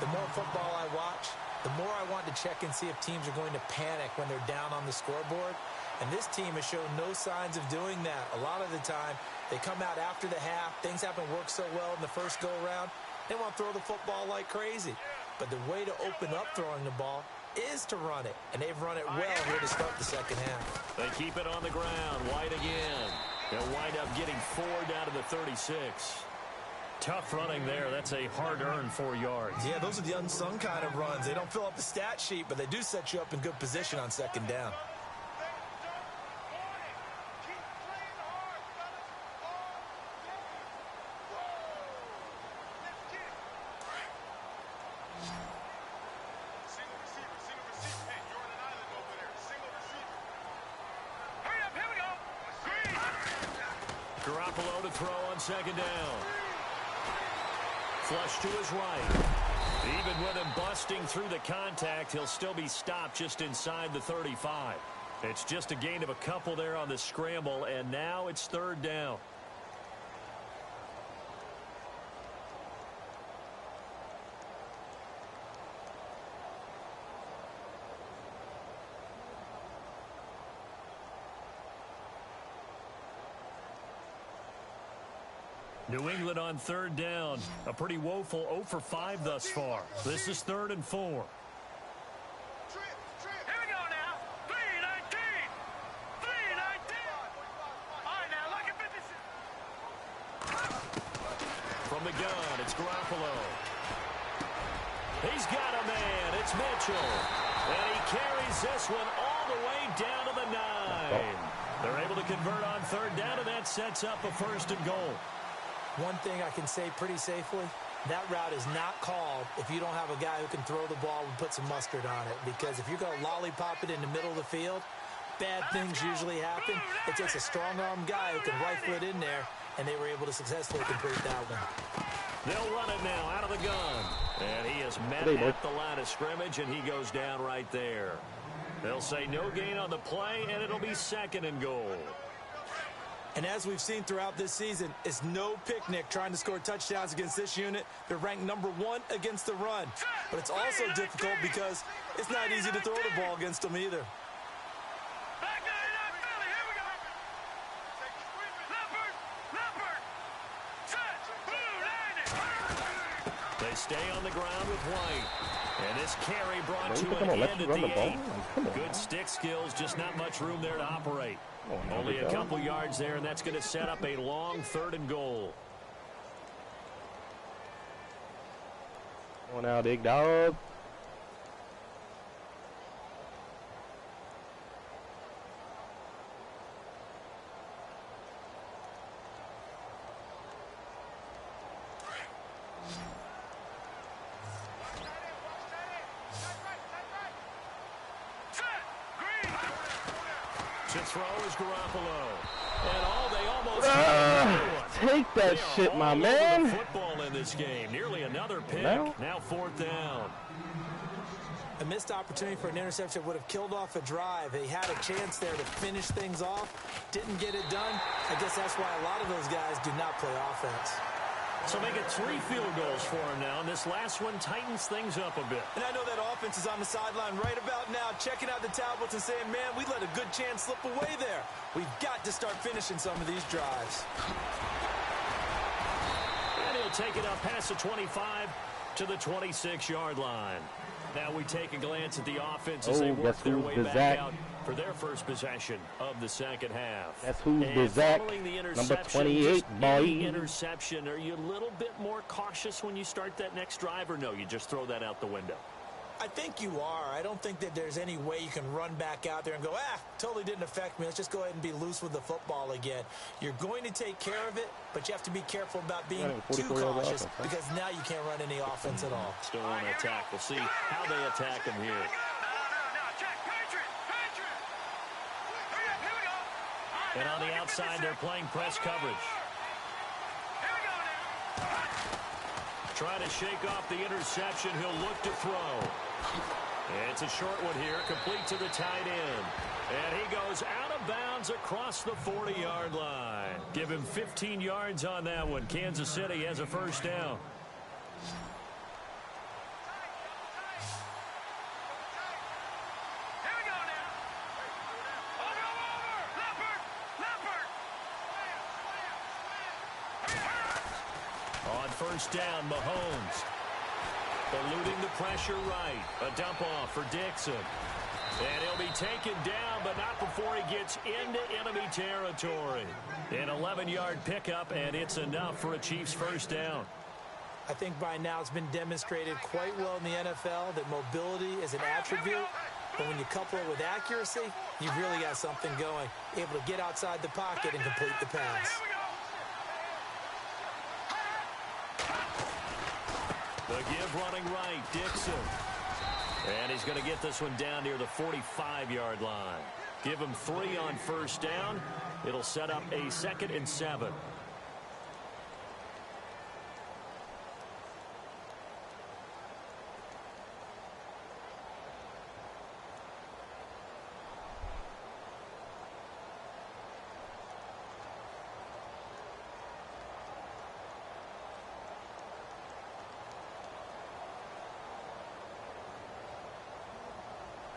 The more football I watch, the more I want to check and see if teams are going to panic when they're down on the scoreboard. And this team has shown no signs of doing that. A lot of the time, they come out after the half. Things haven't worked so well in the first go-around. They want to throw the football like crazy. But the way to open up throwing the ball is to run it. And they've run it well here to start the second half. They keep it on the ground. White again. They'll wind up getting 4 down to the 36. Tough running there. That's a hard-earned 4 yards. Yeah, those are the unsung kind of runs. They don't fill up the stat sheet, but they do set you up in good position on second down. Garoppolo to throw on second down. Flush to his right. Even with him busting through the contact, he'll still be stopped just inside the 35. It's just a gain of a couple there on the scramble, and now it's third down. New England on third down. A pretty woeful 0 for 5 thus far. This is 3rd and 4. Here we go now. 3-19. 3-19. All right, now, look at 56. From the gun, it's Garoppolo. He's got a man. It's Mitchell. And he carries this one all the way down to the 9. They're able to convert on third down, and that sets up a 1st and goal. One thing I can say pretty safely, that route is not called if you don't have a guy who can throw the ball and put some mustard on it. Because if you're going to lollipop it in the middle of the field, bad things usually happen. It takes a strong-arm guy who can rifle it in there, and they were able to successfully complete that one. They'll run it now out of the gun. And he is met at the line of scrimmage, and he goes down right there. They'll say no gain on the play, and it'll be 2nd and goal. And as we've seen throughout this season, it's no picnic trying to score touchdowns against this unit. They're ranked number 1 against the run. But it's also difficult because it's not easy to throw the ball against them either. Back 99 Philly. Here we go. Leopard. Set. Blue landing. They stay on the ground with White. And this carry brought to an end at the 8. Good stick skills, just not much room there to operate. Only a couple yards there, and that's going to set up a long 3rd and goal. Come on now, big dog. To throw is Garoppolo. And they almost take that shit, my man. Football in this game. Nearly another pick. Now 4th down. A missed opportunity for an interception would have killed off a drive. They had a chance there to finish things off. Didn't get it done. I guess that's why a lot of those guys do not play offense. So make it 3 field goals for him now, and this last one tightens things up a bit. And I know that offense is on the sideline right about now, checking out the tablets and saying, man, we let a good chance slip away there. We've got to start finishing some of these drives. And he'll take it up past the 25 to the 26-yard line. Now we take a glance at the offense as they work their way back out for their first possession of the second half. That's who's Bizak, number 28, boy. Interception, are you a little bit more cautious when you start that next drive, or no, you just throw that out the window? I think you are. I don't think that there's any way you can run back out there and go, totally didn't affect me. Let's just go ahead and be loose with the football again. You're going to take care of it, but you have to be careful about being too cautious because now you can't run any offense at all. Still want to attack. We'll see how they attack him here. And on the outside, they're playing press coverage. Trying to shake off the interception. He'll look to throw. And it's a short one here, complete to the tight end. And he goes out of bounds across the 40-yard line. Give him 15 yards on that one. Kansas City has a 1st down. On 1st down, Mahomes. Eluding the pressure right. A dump off for Dixon. And he'll be taken down, but not before he gets into enemy territory. An 11-yard pickup, and it's enough for a Chiefs 1st down. I think by now it's been demonstrated quite well in the NFL that mobility is an attribute. But when you couple it with accuracy, you've really got something going. Able to get outside the pocket and complete the pass. The give running right, Dixon. And he's going to get this one down near the 45-yard line. Give him 3 on 1st down. It'll set up a 2nd and 7.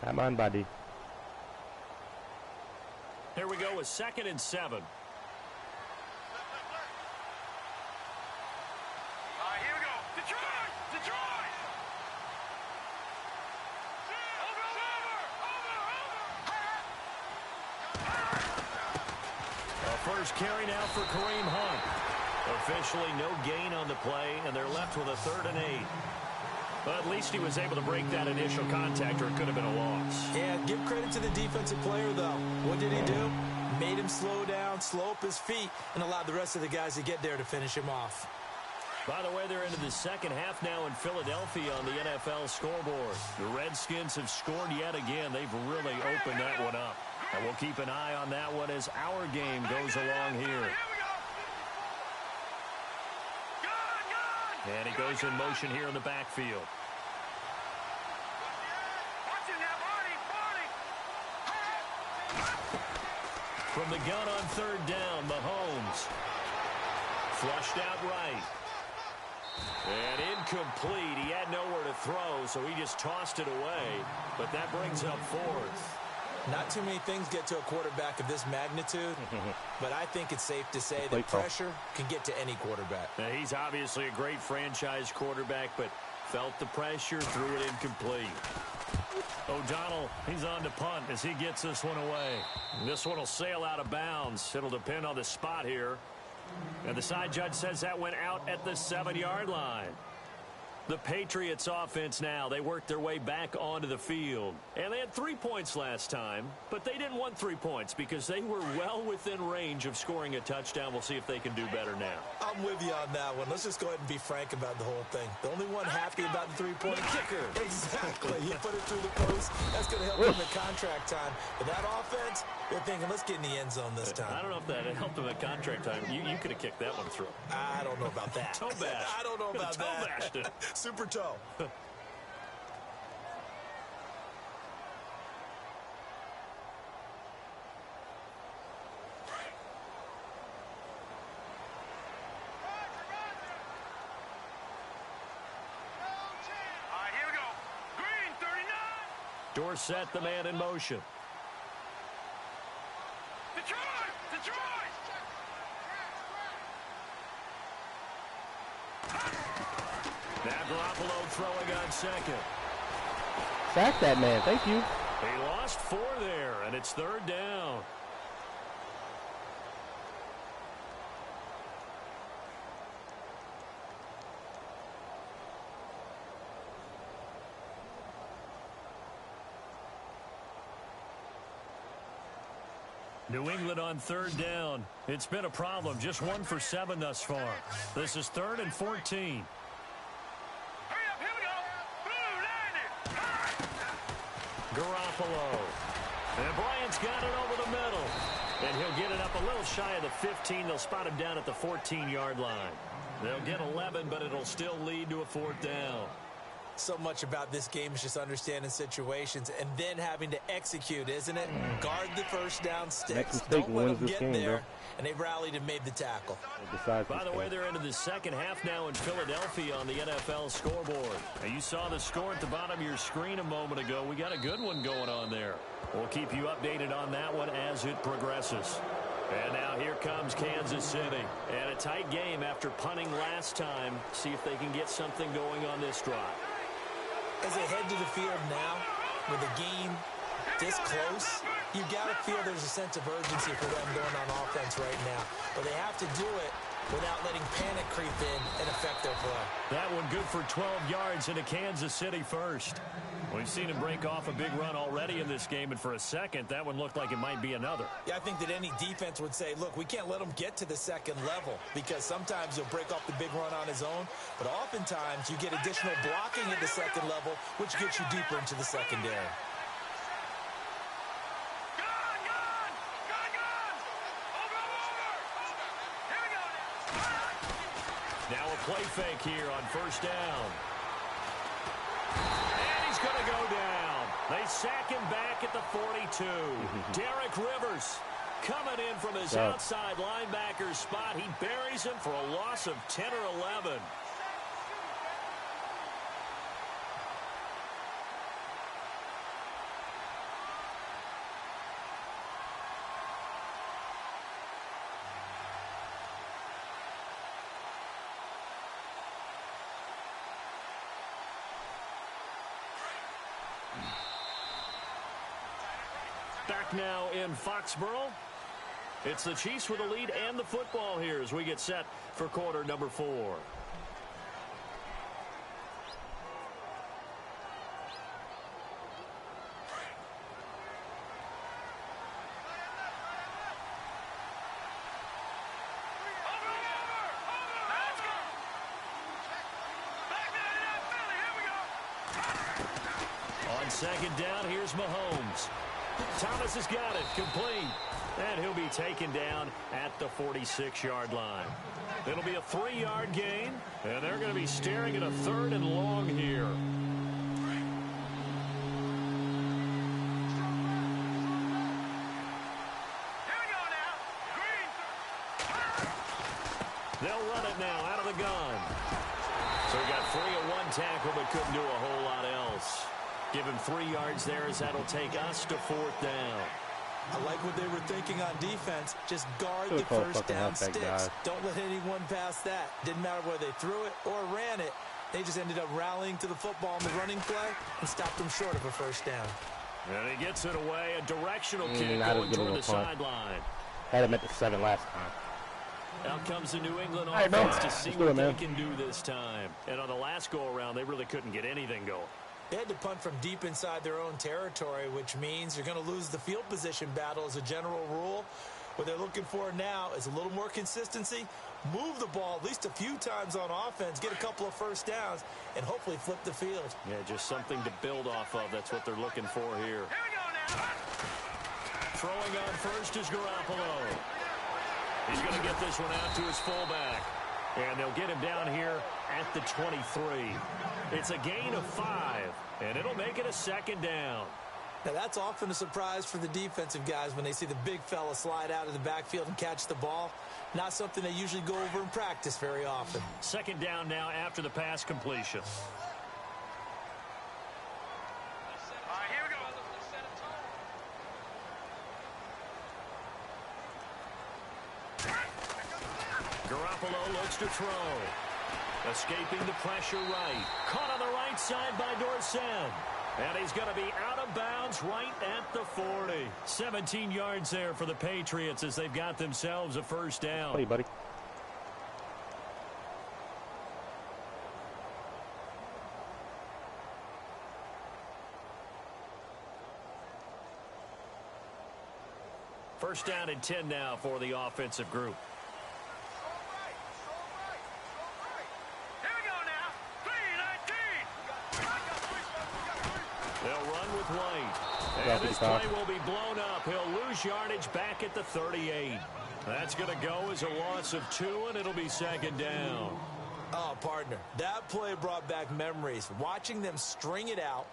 Come on, buddy. Here we go with 2nd and 7. All right, here we go. Detroit! Detroit! First carry now for Kareem Hunt. Officially no gain on the play, and they're left with a 3rd and 8. But at least he was able to break that initial contact, or it could have been a loss. Yeah, give credit to the defensive player, though. What did he do? Made him slow down, slow up his feet, and allowed the rest of the guys to get there to finish him off. By the way, they're into the second half now in Philadelphia on the NFL scoreboard. The Redskins have scored yet again. They've really opened that one up. And we'll keep an eye on that one as our game goes along here. And he goes in motion here in the backfield. From the gun on 3rd down, Mahomes. Flushed out right. And incomplete. He had nowhere to throw, so he just tossed it away. But that brings up 4th. Not too many things get to a quarterback of this magnitude, but I think it's safe to say that pressure can get to any quarterback. Now, he's obviously a great franchise quarterback, but felt the pressure, threw it incomplete. O'Donnell, he's on to punt as he gets this one away. This one will sail out of bounds. It'll depend on the spot here. And the side judge says that went out at the 7-yard line. The Patriots offense now, they worked their way back onto the field. And they had 3 points last time, but they didn't want 3 points because they were well within range of scoring a touchdown. We'll see if they can do better now. I'm with you on that one. Let's just go ahead and be frank about the whole thing. The only one happy about the 3-point kicker. Exactly. You put it through the post. That's going to help him in contract time. But that offense, they're thinking, let's get in the end zone this time. I don't know if that helped him at contract time. You could have kicked that one through. I don't know about that. Toe bash. I don't know about Toe that. bashed it. Super toe. Dorsett, the man in motion. Detroit! Detroit! Now Garoppolo throwing on 2nd. Sack that man. Thank you. He lost 4 there, and it's 3rd down. New England on 3rd down. It's been a problem. Just 1 for 7 thus far. This is 3rd and 14. Hurry up, here we go. Blue landed. Garoppolo. And Bryant's got it over the middle. And he'll get it up a little shy of the 15. They'll spot him down at the 14-yard line. They'll get 11, but it'll still lead to a 4th down. So much about this game is just understanding situations and then having to execute, isn't it? Guard the first down sticks. Don't let them get there. And they rallied and made the tackle. By the way, they're into the second half now in Philadelphia on the NFL scoreboard. Now, you saw the score at the bottom of your screen a moment ago. We got a good one going on there. We'll keep you updated on that one as it progresses. And now here comes Kansas City. And a tight game after punting last time. See if they can get something going on this drive. As they head to the field now, with a game this close, you got to feel there's a sense of urgency for them going on offense right now. But they have to do it without letting panic creep in and affect their play. That one good for 12 yards into Kansas City first. We've seen him break off a big run already in this game, and for a second, that one looked like it might be another. Yeah, I think that any defense would say, look, we can't let him get to the second level because sometimes he'll break off the big run on his own, but oftentimes you get additional blocking at the second level, which gets you deeper into the secondary. Now a play fake here on first down. And he's going to go down. They sack him back at the 42. Derek Rivers coming in from his outside linebacker spot. He buries him for a loss of 10 or 11. back now in Foxborough. It's the Chiefs with the lead and the football here as we get set for quarter number 4. On second down, here's Mahomes. Thomas has got it, complete. And he'll be taken down at the 46-yard line. It'll be a 3-yard gain, and they're going to be staring at a 3rd and long here. They'll run it now out of the gun. So he got free of one tackle, but couldn't do a whole lot else. Give him 3 yards there as that'll take us to 4th down. I like what they were thinking on defense. Just guard the first down sticks. Don't let anyone pass that. Didn't matter whether they threw it or ran it. They just ended up rallying to the football in the running play and stopped them short of a first down. And he gets it away. A directional kick going toward the sideline. Had him at the 7 last time. Out comes the New England offense to see what they can do this time. And on the last go-around, they really couldn't get anything going. They had to punt from deep inside their own territory, which means you're going to lose the field position battle as a general rule. What they're looking for now is a little more consistency, move the ball at least a few times on offense, get a couple of first downs, and hopefully flip the field. Yeah, just something to build off of. That's what they're looking for here. Throwing on first is Garoppolo. He's going to get this one out to his fullback. And they'll get him down here at the 23. It's a gain of 5, and it'll make it a 2nd down. Now, that's often a surprise for the defensive guys when they see the big fella slide out of the backfield and catch the ball. Not something they usually go over in practice very often. 2nd down now after the pass completion. All right, here we go. Garoppolo looks to throw. Escaping the pressure right. Caught on the right side by Dorsett. And he's going to be out of bounds right at the 40. 17 yards there for the Patriots as they've got themselves a first down. Hey, buddy. First down and 10 now for the offensive group. They'll run with White. And this play will be blown up. He'll lose yardage back at the 38. That's going to go as a loss of 2, and it'll be 2nd down. Oh, partner, that play brought back memories. Watching them string it out,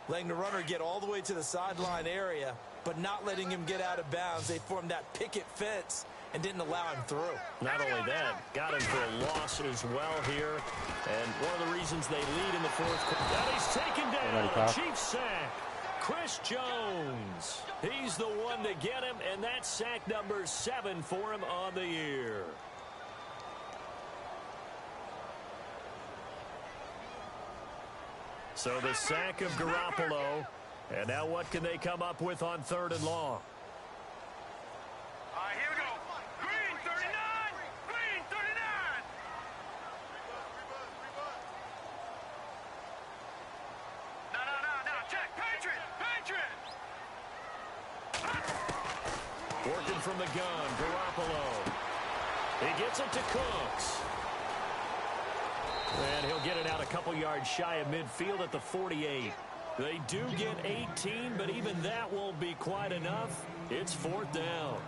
letting the runner get all the way to the sideline area, but not letting him get out of bounds. They formed that picket fence and didn't allow him through. Not only that, got him for a loss as well here. And one of the reasons they lead in the 4th quarter. And he's taken down. A Chiefs sack. Chris Jones. He's the one to get him, and that's sack number 7 for him on the year. So the sack of Garoppolo. And now what can they come up with on 3rd and long? All right, here we go. Green 39. Green 39. No. Check. Patriot. Working from the gun, Garoppolo. He gets it to Cooks. And he'll get it out a couple yards shy of midfield at the 48. They do get 18, but even that won't be quite enough. It's 4th down.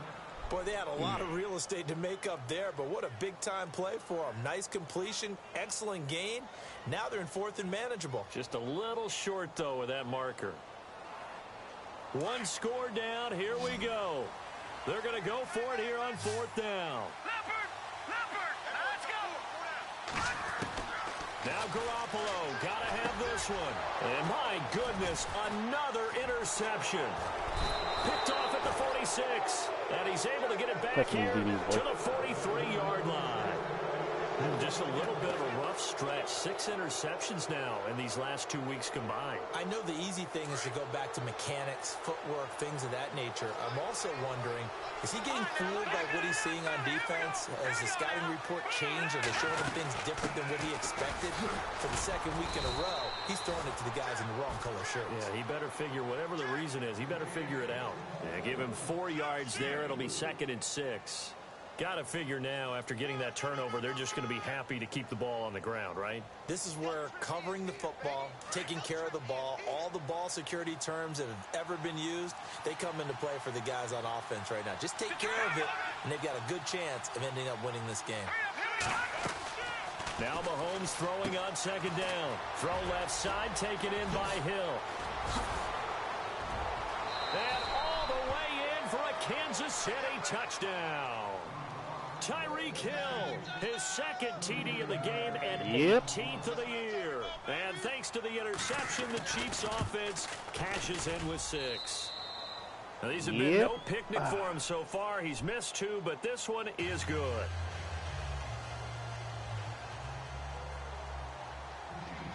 Boy, they had a lot of real estate to make up there, but what a big-time play for them. Nice completion, excellent gain. Now they're in 4th and manageable. Just a little short, though, with that marker. 1 score down. Here we go. They're going to go for it here on 4th down. Leopard. Let's go. Now Garoppolo, got to have this one. And my goodness, another interception. Picked off at the 46. And he's able to get it back here to the 43-yard line. Just a little bit of a rough start. stretch. 6 interceptions now in these last 2 weeks combined. I know the easy thing is to go back to mechanics, footwork, things of that nature. I'm also wondering, is he getting fooled by what he's seeing on defense? Has the scouting report changed? Are they showing him things different than what he expected? For the second week in a row, he's throwing it to the guys in the wrong color shirts. Yeah, he better figure, whatever the reason is, he better figure it out. Yeah, give him 4 yards there. It'll be 2nd and 6. Got to figure now, after getting that turnover, they're just going to be happy to keep the ball on the ground, right? This is where covering the football, taking care of the ball, all the ball security terms that have ever been used, they come into play for the guys on offense right now. Just take care of it, and they've got a good chance of ending up winning this game. Now Mahomes throwing on 2nd down. Throw left side, taken in by Hill. And all the way in for a Kansas City touchdown. Tyreek Hill, his 2nd TD of the game and 18th of the year. And thanks to the interception, the Chiefs offense cashes in with 6. Now, these have been no picnic for him so far. He's missed 2, but this one is good.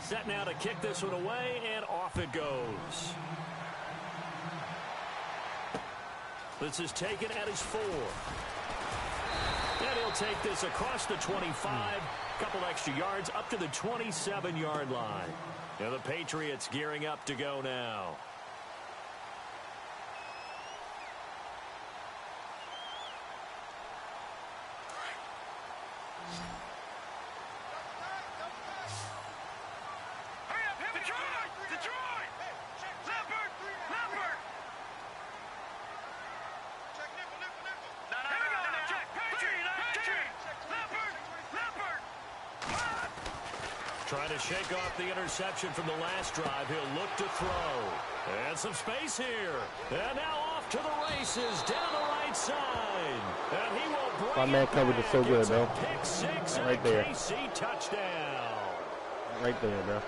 Set now to kick this one away, and off it goes. This is taken at his 4. And he'll take this across the 25, couple extra yards up to the 27-yard line. Now the Patriots gearing up to go now. Trying to shake off the interception from the last drive. He'll look to throw. And some space here. And now off to the races down the right side. And he will bring my man covered it so good, bro. Pick 6 and right there. KC touchdown. Right there, bro.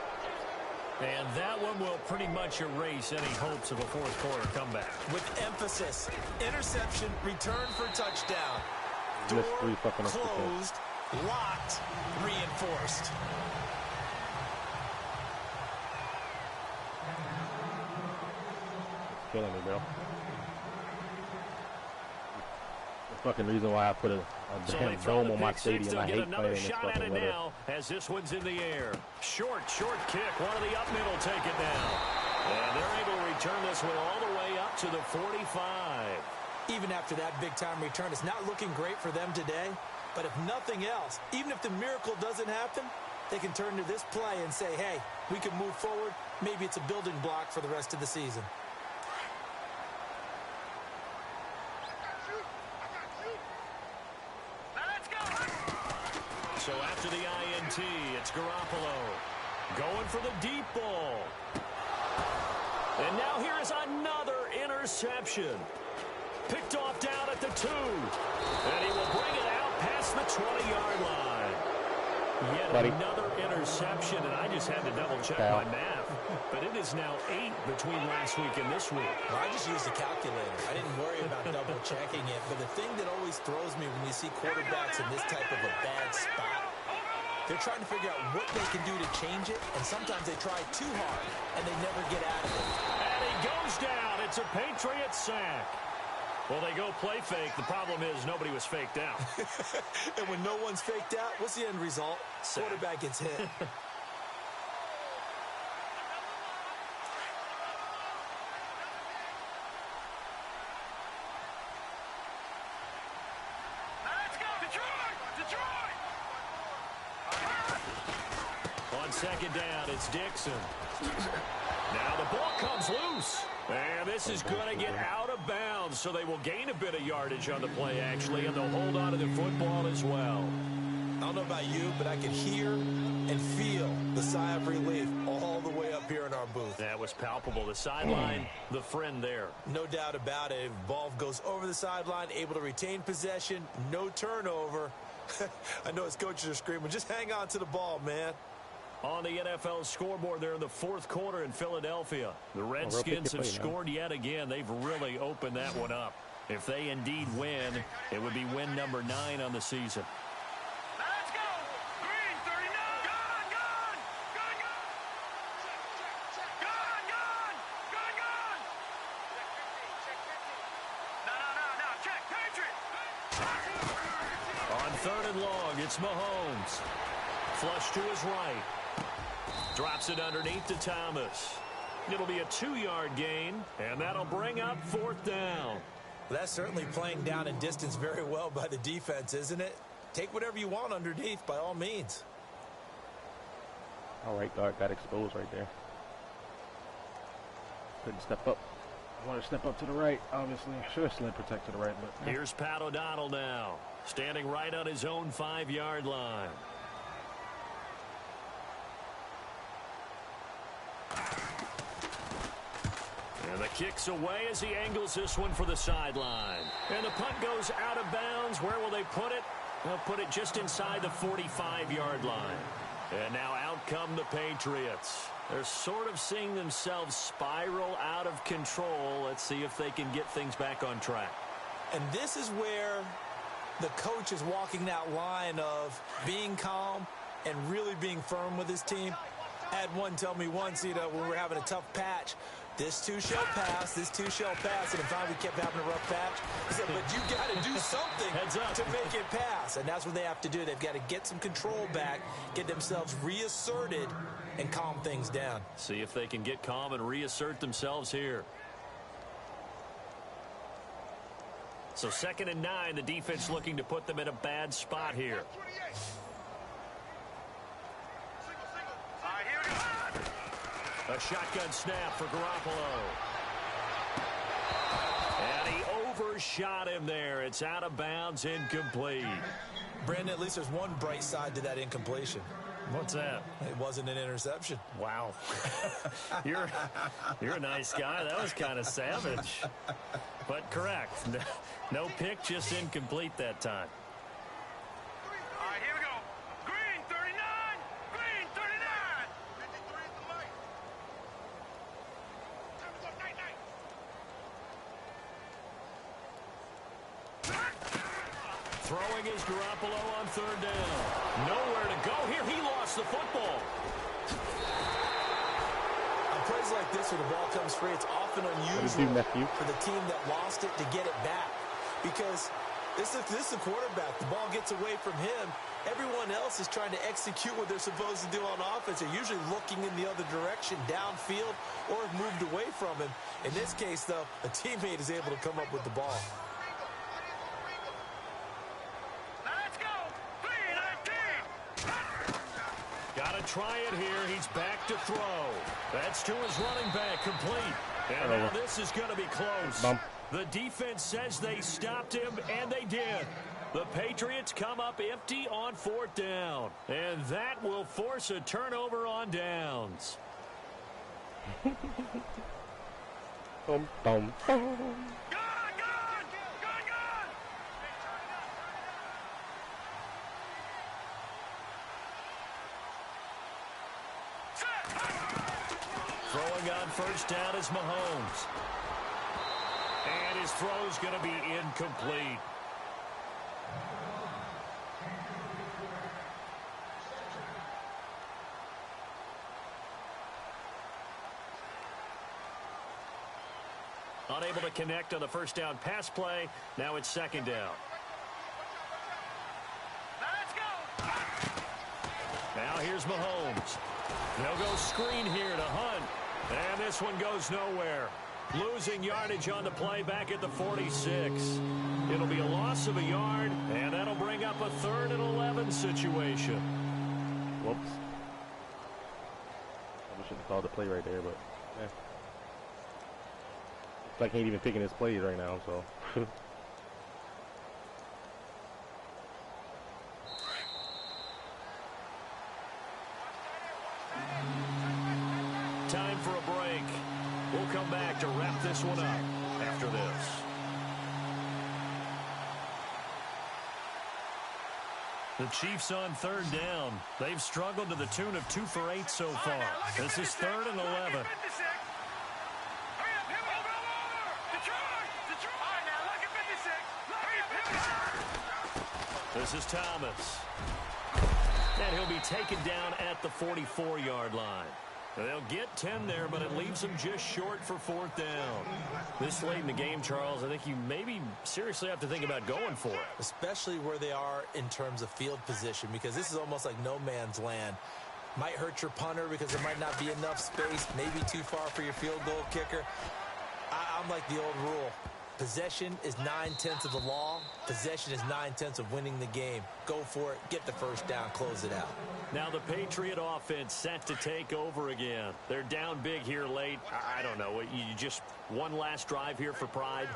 And that one will pretty much erase any hopes of a fourth quarter comeback. With emphasis, interception, return for touchdown. Door closed, locked, reinforced. Killing me, bro. The fucking reason why I put a damn dome on my stadium. I hate playing this fucking weather. Now, as this one's in the air. Short kick. One of the up middle take it down. And they're able to return this one all the way up to the 45. Even after that big-time return, it's not looking great for them today. But if nothing else, even if the miracle doesn't happen, they can turn to this play and say, hey, we can move forward. Maybe it's a building block for the rest of the season. So after the INT, it's Garoppolo going for the deep ball. And now here is another interception. Picked off down at the 2. And he will bring it out past the 20-yard line. Yet another interception, and I just had to double-check my math. But it is now 8 between last week and this week. Well, I just used a calculator. I didn't worry about double-checking it. But the thing that always throws me when you see quarterbacks in this type of a bad spot, they're trying to figure out what they can do to change it, and sometimes they try too hard, and they never get out of it. And he goes down. It's a Patriots sack. Well, they go play fake. The problem is nobody was faked out. And when no one's faked out, what's the end result? Sack. Quarterback gets hit. Let's go, Detroit! On 2nd down, it's Dixon. Now the ball comes loose. And this is going to get out of bounds, so they will gain a bit of yardage on the play, actually, and they'll hold on to the football as well. I don't know about you, but I can hear and feel the sigh of relief all the way up here in our booth. That was palpable. The sideline, the friend there. No doubt about it. Ball goes over the sideline, able to retain possession, no turnover. I know his coaches are screaming, just hang on to the ball, man. On the NFL scoreboard there in the 4th quarter in Philadelphia. The Redskins have scored yet again. They've really opened that one up. If they indeed win, it would be win number 9 on the season. Let's go! Green 39! It's Mahomes. Flush to his right. Drops it underneath to Thomas. It'll be a 2-yard gain, and that'll bring up 4th down. That's certainly playing down and distance very well by the defense, isn't it? Take whatever you want underneath by all means. All right, guard got exposed right there. Couldn't step up. I want to step up to the right, obviously. Should have slid protect to the right, but... Here's Pat O'Donnell now, standing right on his own 5-yard line. And the kick's away as he angles this one for the sideline. And the punt goes out of bounds. Where will they put it? They'll put it just inside the 45-yard line. And now out come the Patriots. They're sort of seeing themselves spiral out of control. Let's see if they can get things back on track. And this is where the coach is walking that line of being calm and really being firm with his team. I had one tell me once, when we were having a tough patch, this too shall pass, this too shall pass, and finally we kept having a rough patch. He said, but you got to do something to make it pass, and that's what they have to do. They've got to get some control back, get themselves reasserted, and calm things down. See if they can get calm and reassert themselves here. So 2nd and 9, the defense looking to put them in a bad spot here. A shotgun snap for Garoppolo. And he overshot him there. It's out of bounds, incomplete. Brandon, at least there's one bright side to that incompletion. What's that? It wasn't an interception. Wow. You're a nice guy. That was kind of savage. But correct. No pick, just incomplete that time. All right, here we go. Green 39. Green 39. 53 is the light. Time to go. Night, night. Throwing is Garoppolo on 3rd down. Nowhere to go here. He lost the football. On plays like this where the ball comes free, it's often unusual for the team that lost it to get it back. Because this is the quarterback. The ball gets away from him. Everyone else is trying to execute what they're supposed to do on offense. They're usually looking in the other direction, downfield, or have moved away from him. In this case, though, a teammate is able to come up with the ball. Let's go. 3-19. Got to try it here. He's back to throw. That's to his running back, complete. And now this is going to be close. The defense says they stopped him, and they did. The Patriots come up empty on 4th down. And that will force a turnover on downs. Boom, boom, boom. Throwing on 1st down is Mahomes. And his throw's going to be incomplete. Unable to connect on the 1st down pass play. Now it's 2nd down. Let's go. Now here's Mahomes. They'll go screen here to Hunt. And this one goes nowhere. Losing yardage on the play back at the 46. It'll be a loss of a yard, and that'll bring up a 3rd and 11 situation. Whoops. I should have called the play right there, but yeah. Looks like he ain't even picking his plays right now, so. Time for a break. We'll come back to wrap this one up after this. The Chiefs on 3rd down. They've struggled to the tune of 2 for 8 so far. This is 3rd and 11. This is Thomas. And he'll be taken down at the 44-yard line. They'll get 10 there, but it leaves them just short for 4th down. This late in the game, Charles, I think you maybe seriously have to think about going for it. Especially where they are in terms of field position, because this is almost like no man's land. Might hurt your punter because there might not be enough space, maybe too far for your field goal kicker. I'm like the old rule. Possession is 9/10 of the law. Possession is 9/10 of winning the game. Go for it. Get the first down. Close it out. Now the Patriot offense set to take over again. They're down big here late. I don't know. You just one last drive here for pride?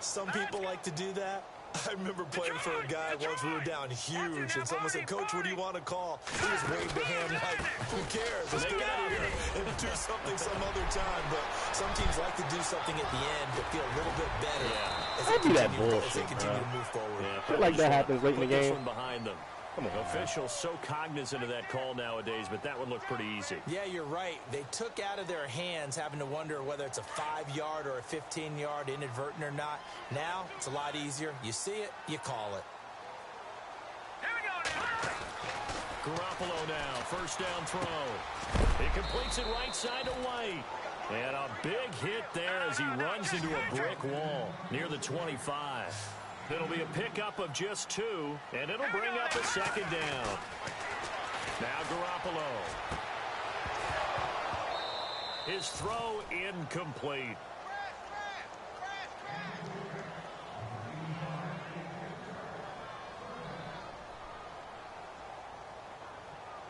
Some people like to do that. I remember playing for a guy once we were down huge, and someone said, "Coach, what do you want to call?" He just waved a hand like, "Who cares? Let's get out of here and do something some other time." But some teams like to do something at the end to feel a little bit better as they continue to move forward. I feel like that happens late in the game. This one behind them. Come on, officials so cognizant of that call nowadays, but that one looked pretty easy. Yeah, you're right. They took out of their hands having to wonder whether it's a 5-yard or a 15-yard inadvertent or not. Now, it's a lot easier. You see it, you call it. Garoppolo now, first down throw. He completes it right side to White. And a big hit there as he runs into a brick wall near the 25. It'll be a pickup of just 2, and it'll bring up a 2nd down. Now Garoppolo. His throw incomplete.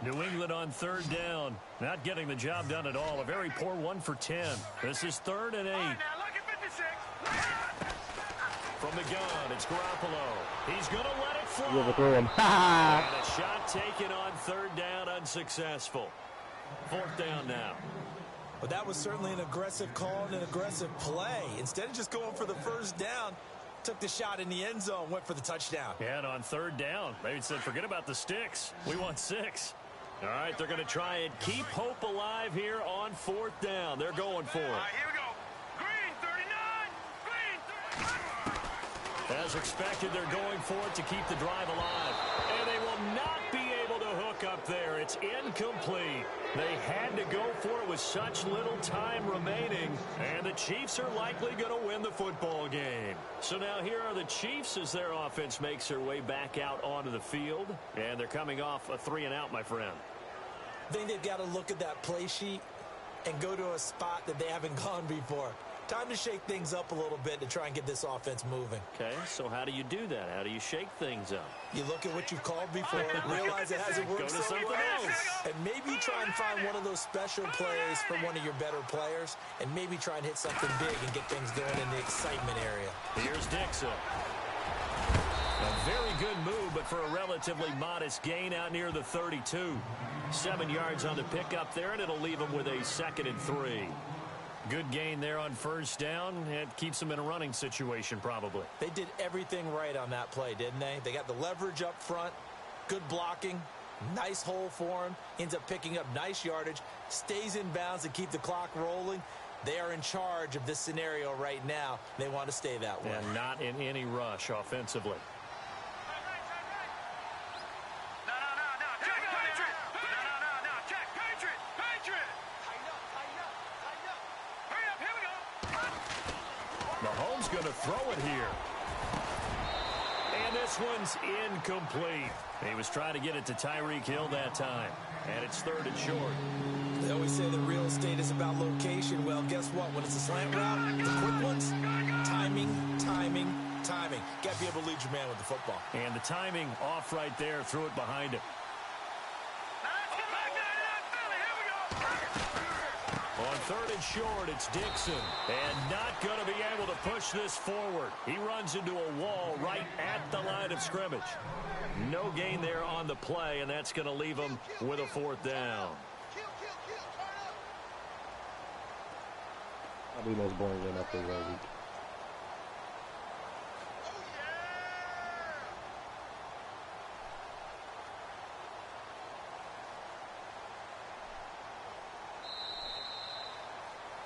New England on 3rd down. Not getting the job done at all. A very poor 1 for 10. This is 3rd and 8. From the gun, it's Garoppolo. He's going to let it fly. You overthrew him. And a shot taken on 3rd down, unsuccessful. 4th down now. Well, that was certainly an aggressive call and an aggressive play. Instead of just going for the first down, took the shot in the end zone, went for the touchdown. Yeah, and on 3rd down, they said, forget about the sticks. We want 6. All right, they're going to try and keep hope alive here on 4th down. They're going for it. Here we go. Green 39. Green 39. As expected, they're going for it to keep the drive alive. And they will not be able to hook up there. It's incomplete. They had to go for it with such little time remaining. And the Chiefs are likely going to win the football game. So now here are the Chiefs as their offense makes their way back out onto the field. And they're coming off a 3-and-out, my friend. I think they've got to look at that play sheet and go to a spot that they haven't gone before. Time to shake things up a little bit to try and get this offense moving. Okay, so how do you do that? How do you shake things up? You look at what you've called before, realize it hasn't worked so something well, else. and maybe try and find one of those special plays from one of your better players, and maybe try and hit something big and get things going in the excitement area. Here's Dixon. A very good move, but for a relatively modest gain out near the 32. 7 yards on the pickup there, and it'll leave him with a 2nd and 3. Good gain there on first down. It keeps them in a running situation, probably. They did everything right on that play, didn't they? They got the leverage up front, good blocking, nice hole for him, ends up picking up nice yardage, stays in bounds to keep the clock rolling. They are in charge of this scenario right now. They want to stay that way. And not in any rush offensively. Mahomes going to throw it here. And this one's incomplete. He was trying to get it to Tyreek Hill that time. And it's 3rd and short. They always say that real estate is about location. Well, guess what? When it's a slant route, the quick ones, timing, timing, timing. Got to be able to lead your man with the football. And the timing off right there. Threw it behind him. On 3rd and short, it's Dixon. And not going to be able to push this forward. He runs into a wall right at the line of scrimmage. No gain there on the play, and that's going to leave him with a 4th down. Probably the most boring game I played all week.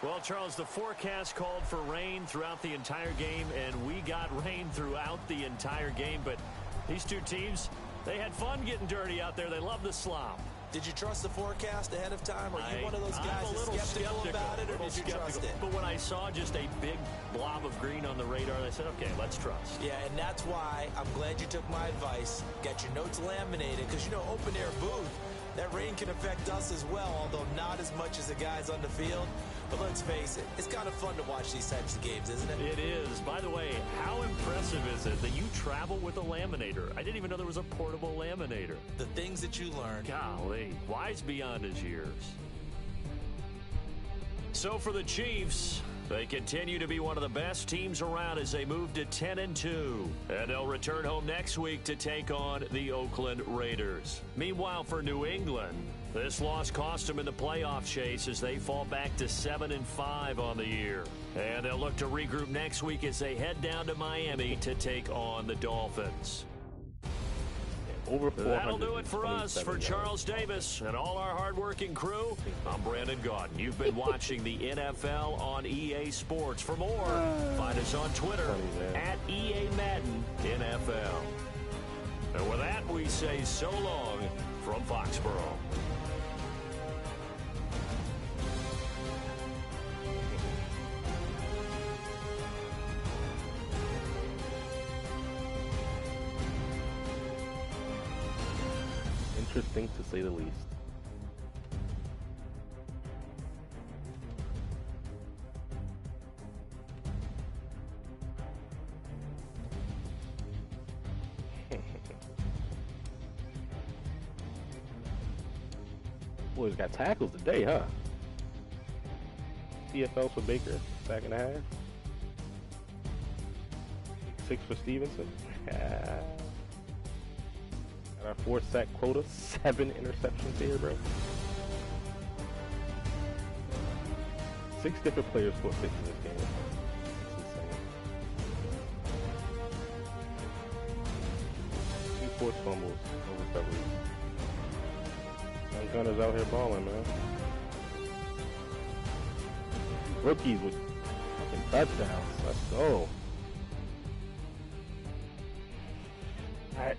Well, Charles, the forecast called for rain throughout the entire game, and we got rain throughout the entire game. But these two teams, they had fun getting dirty out there. They love the slop. Did you trust the forecast ahead of time? Are you one of those guys that's skeptical about it, or did you trust it? But when I saw just a big blob of green on the radar, I said, okay, let's trust. Yeah, and that's why I'm glad you took my advice. Got your notes laminated, because, you know, open-air booth, that rain can affect us as well, although not as much as the guys on the field. But let's face it, it's kind of fun to watch these types of games, isn't it? It is. By the way, how impressive is it that you travel with a laminator? I didn't even know there was a portable laminator. The things that you learn. Golly, wise beyond his years. So for the Chiefs, they continue to be one of the best teams around as they move to 10-2. And they'll return home next week to take on the Oakland Raiders. Meanwhile, for New England, this loss cost them in the playoff chase as they fall back to 7-5 on the year. And they'll look to regroup next week as they head down to Miami to take on the Dolphins. Over 400. That'll do it for us. For Charles Davis and all our hardworking crew, I'm Brandon Gaudin. You've been watching the NFL on EA Sports. For more, find us on Twitter at EA Madden NFL. And with that, we say so long from Foxborough. Interesting to say the least. Boys got tackles today, huh? CFLs for Baker, sack and a half. 6 for Stevenson. Our 4-sack quota, 7 interceptions here, bro. 6 different players scored 6 in this game. That's insane. 2 forced fumbles, no recoveries. Young Gunners out here balling, man. Rookies with fucking touchdowns. Let's go. Alright.